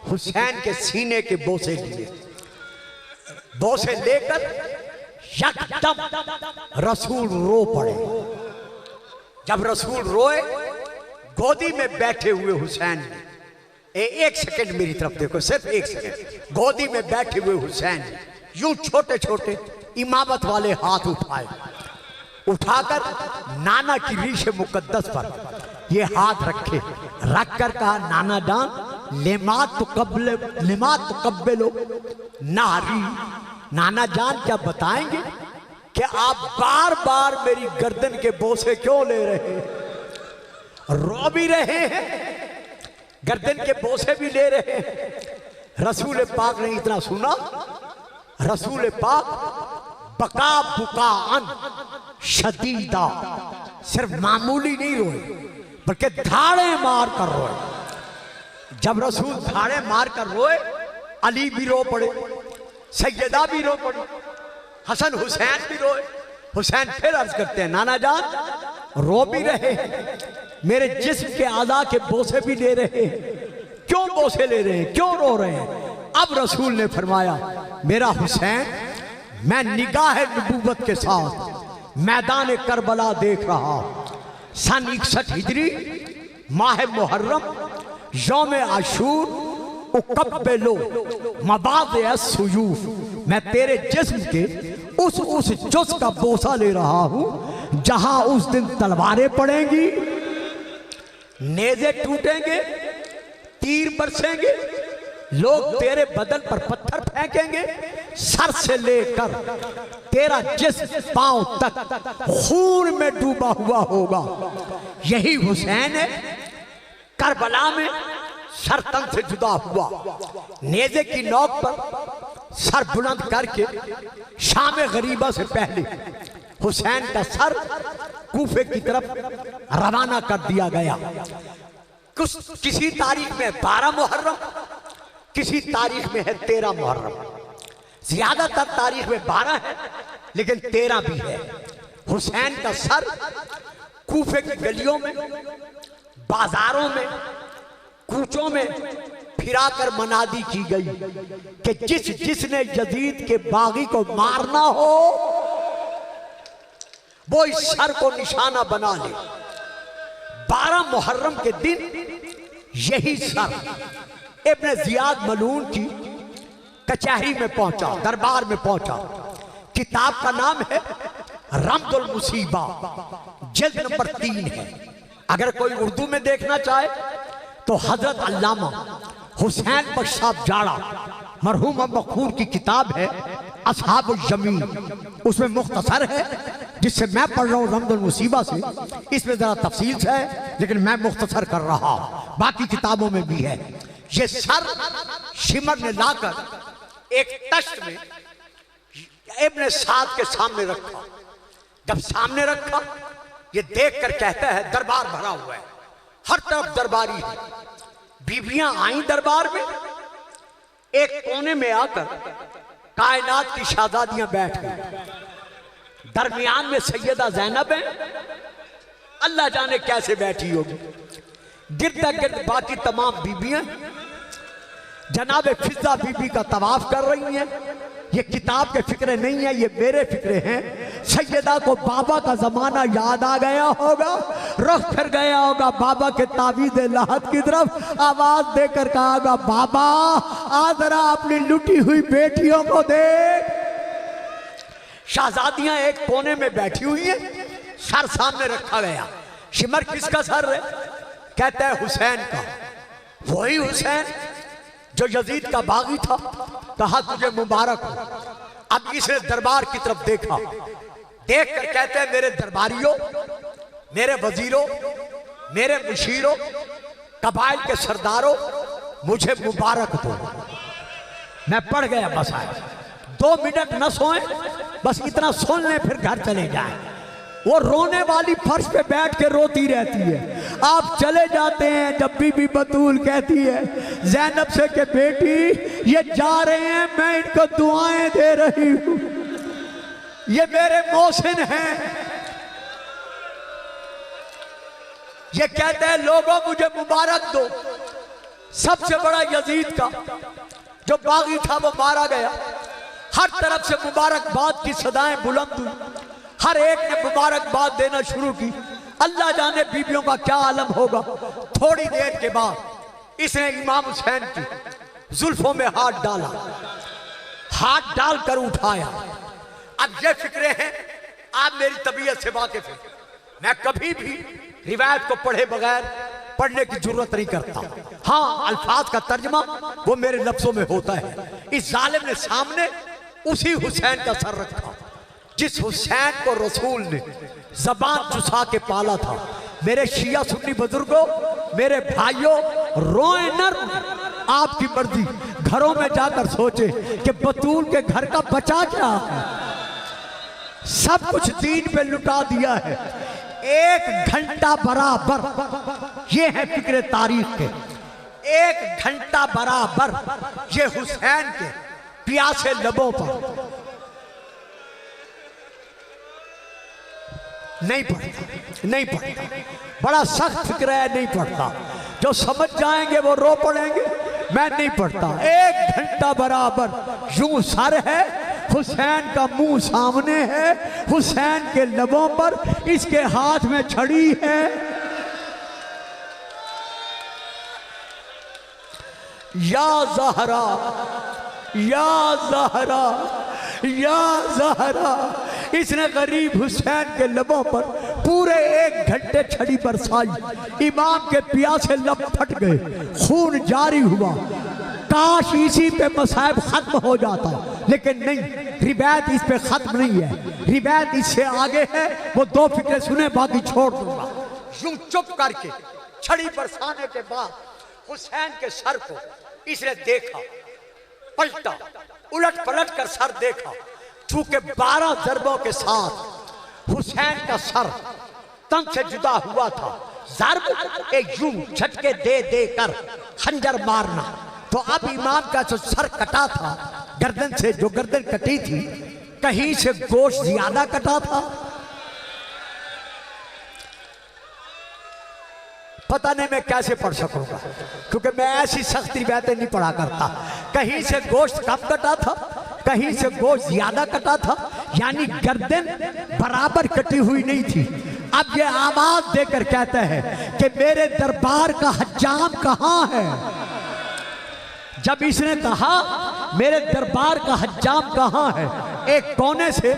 हुसैन के सीने के बोसे लिए, बोसे लेकर यकदम रसूल रो पड़े। जब रसूल रोए, गोदी में बैठे हुए हुसैन ने, एक सेकंड मेरी तरफ देखो, सिर्फ 1 सेकंड, गोदी में बैठे हुए हुसैन ने यूं छोटे छोटे इमामत वाले हाथ उठाए, उठाकर नाना की रीश मुकद्दस पर ये हाथ रखे, रख कर कहा नाना जान लेमात कब्बलो नारी, नाना जान क्या बताएंगे कि आप बार बार मेरी गर्दन के बोसे क्यों ले रहे हैं? रो भी रहे हैं, गर्दन के बोसे भी ले रहे हैं। रसूल पाक ने इतना सुना, रसूल पाक बका बुकाअन शदीदा, सिर्फ मामूली नहीं रोए बल्कि धाड़े मार कर रोए। जब रसूल धाड़े मार कर रोए, अली भी रो पड़े, सैयदा भी रो पड़े, हसन हुसैन भी रोए। हुसैन फिर अर्ज करते हैं नाना जान रो भी रहे हैं, मेरे जिस्म के आधा के बोसे भी ले रहे हैं, क्यों बोसे ले रहे हैं, क्यों रो रहे हैं? अब रसूल ने फरमाया मेरा हुसैन, मैं निगाह नबूवत के साथ मैदान करबला देख रहा हूं। सन 61 हिजरी माह मुहर्रम यौम आशूर उकब्बिलो मबाद सुयूफ, मैं तेरे जिस्म के उस जुज़ का बोसा ले रहा हूं जहां उस दिन तलवारें पड़ेंगी, नेज़े टूटेंगे, तीर बरसेंगे, लोग तेरे बदन पर पत्थर फेंकेंगे, सर से लेकर तेरा जिस्म पांव तक खून में डूबा हुआ होगा। यही हुसैन है करबला में सर तन से जुदा हुआ, नेज़े की नोक पर सर बुलंद करके शाम गरीबा से पहले हुसैन का सर कूफे की तरफ रवाना कर दिया गया। किसी तारीख में 12 मुहर्रम, किसी तारीख में है 13 मुहर्रम, ज्यादातर तारीख में 12 है लेकिन 13 भी है। हुसैन का सर कूफे की गलियों में, बाजारों में, कूचों में फिराकर मनादी की गई कि जिसने यजीद के बागी को मारना हो वो इस सर को निशाना बना ले। 12 मुहर्रम के दिन यही सर इब्न जियाद मलून की कचहरी में पहुंचा, दरबार में पहुंचा। किताब का नाम है रमदुल मुसीबा, जिल्द नंबर 3 है। अगर कोई उर्दू में देखना चाहे तो हजरत अल्लामा हुसैन बख्श जाड़ा मरहूम मखूर की किताब है असहाबुल जमीन, उसमें मुख्तसर है जिससे मैं पढ़ रहा हूँ रमदुल मुसीबा से। इसमें जरा तफसील से है लेकिन मैं मुख्तसर कर रहा हूँ, बाकी किताबों में भी है। ये सर शिमर ने लाकर एक तश्त में इब्न साद के सामने रखा। जब सामने रखा, ये देख कर कहता है दरबार भरा हुआ है, हर तरफ दरबारी है। बीबियां आई दरबार में, एक कोने में आकर कायनात की शहजादियां बैठ गई। दरमियान में सैयदा ज़ैनब है, अल्लाह जाने कैसे बैठी होगी। गिरदा गिर्द बाकी तमाम बीबियां जनाब फिजा बीबी का तवाफ कर रही हैं। ये किताब के फिक्रे नहीं है, ये मेरे फिक्रे हैं। सैयदा को बाबा का जमाना याद आ गया होगा, रुख फिर गया होगा बाबा के ताबीज़ लाहत की तरफ। आवाज देकर कहा होगा, बाबा आ जरा अपनी लुटी हुई बेटियों को देख। शहजादियां एक कोने में बैठी हुई हैं, सर सामने रखा गया। शिमर किसका सर है? कहता है हुसैन का। वही हुसैन जो यजीद का बागी था। कहा तुझे मुबारक हो। अब इसने दरबार की तरफ देखा, देख कर कहते हैं मेरे दरबारियों, मेरे वजीरों, मेरे मुशीरों, कबाइल के सरदारों, मुझे मुबारक दो। मैं पढ़ गया, बस आए 2 मिनट न सोए, बस इतना सुन ले फिर घर चले जाए। वो रोने वाली फर्श पे बैठ के रोती रहती है। आप चले जाते हैं जब बीबी बतूल कहती है ज़ैनब से कि बेटी ये जा रहे हैं, मैं इनको दुआएं दे रही हूं, ये मेरे मोहसिन हैं। ये कहते हैं लोगों मुझे मुबारक दो। सबसे बड़ा यजीद का जो बागी था वो मारा गया। हर तरफ से मुबारकबाद की सदाएं बुलंद हुई, हर एक ने मुबारकबाद देना शुरू की। अल्लाह जाने बीबियों का क्या आलम होगा। थोड़ी देर के बाद इसने इमाम हुसैन की जुल्फों में हाथ डाला, हाथ डालकर उठाया। अब ये फिक्रे हैं, आप मेरी तबीयत से वाकिफ हैं, मैं कभी भी रिवायत को पढ़े बगैर पढ़ने की जरूरत नहीं करता। हाँ, अल्फाज का तर्जमा वो मेरे लफ्जों में होता है। इस जालिम ने सामने उसी हुसैन का सर रखा जिस हुसैन को रसूल ने जबान चुसा के पाला था। मेरे शिया सुन्नी बुजुर्गों, मेरे भाइयों, रोए न रोए आपकी मर्जी। घरों में जाकर सोचे कि बतूल के घर का बचा क्या है। सब कुछ दीन पे लुटा दिया है। 1 घंटा बराबर ये है फिक्र तारीख के। 1 घंटा बराबर ये हुसैन के प्यासे लबों पर नहीं पढ़ता, नहीं पढ़ता। बड़ा सख्त फिक्र है, नहीं पढ़ता। जो समझ जाएंगे वो रो पड़ेंगे, मैं नहीं पढ़ता। 1 घंटा बराबर यूं सर है, हुसैन का मुंह सामने है, हुसैन के लबों पर, इसके हाथ में छड़ी है। या ज़हरा, या ज़हरा, या ज़हरा। इसने गरीब हुसैन के लबों पर पूरे 1 घंटे छड़ी बरसाई। इमाम के प्यासे लब फट गए, खून जारी हुआ। काश इसी पे मसाइब खत्म हो जाता, लेकिन नहीं, रिवायत इस पे खत्म नहीं है, रिवायत इससे आगे है। वो 2 फिक्रे सुने, बाकी छोड़ दूंगा। यूं चुप करके छड़ी बरसाने के बाद हुसैन के सर को इसने देखा, पलटा, उलट पलट कर सर देखा। चूंकि 12 ज़रबों के साथ हुसैन का सर तन से जुदा हुआ था। ज़रब एक यूं झटके दे दे कर खंजर मारना। तो अब इमाम का जो सर कटा था गर्दन से, जो गर्दन कटी थी, कहीं से गोश्त ज्यादा कटा था। पता नहीं मैं कैसे पढ़ सकूंगा, क्योंकि मैं ऐसी सख्ती बातें नहीं पढ़ा करता। कहीं से गोश्त कम कटा था, कहीं से गोश्त ज्यादा कटा था, यानी गर्दन बराबर कटी हुई नहीं थी। अब ये आवाज देकर कहता है कि मेरे दरबार का हज्जाम कहाँ है। जब इसने कहा मेरे दरबार का हज्जाम कहाँ है, एक कोने से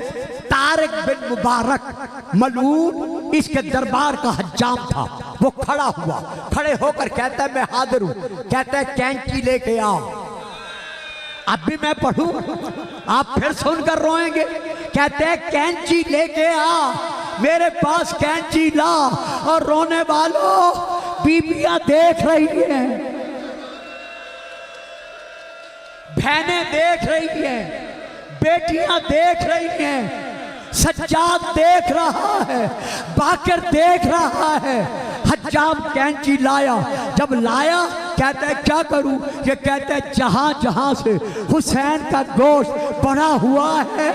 तारिक बिन मुबारक मलून इसके दरबार का हज्जाम था, वो खड़ा हुआ। खड़े होकर कहता है मैं हाजिर हूं। कहता है कैंची लेके आओ। अब भी मैं पढ़ूं, आप फिर सुनकर रोएंगे। कहते हैं कैंची लेके आ, मेरे पास कैंची ला। और रोने वालों, बीबियां देख रही हैं, बहनें देख रही हैं, बेटियां देख रही हैं, सज्जाद देख रहा है, बाकर देख रहा है। हज्जाम कैंची लाया। जब लाया कहता है क्या करूं। ये कहता है जहां जहां से हुसैन का गोश्त बना हुआ है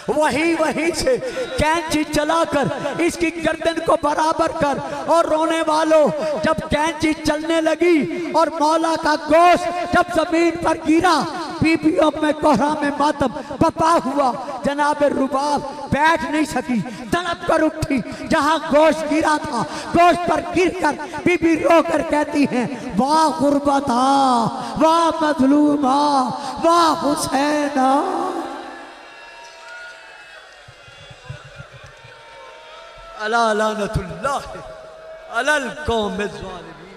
वही वहीं से कैंची चलाकर इसकी गर्दन को बराबर कर। और रोने वालों, जब कैंची चलने लगी और मौला का गोश्त जब जमीन पर गिरा, बीबियों में कोहरा में मातम बपा हुआ। जनाब रुबाब बैठ नहीं सकी, तड़प कर उठी। जहां गोश्त गिरा था, गोश्त पर गिरकर बीबी रोकर कहती हैं वाह गुर्बता, वाह मजलूमा, वाह हुसैना। अला लानतुल्लाह अलल कौम ज़ालिमीन।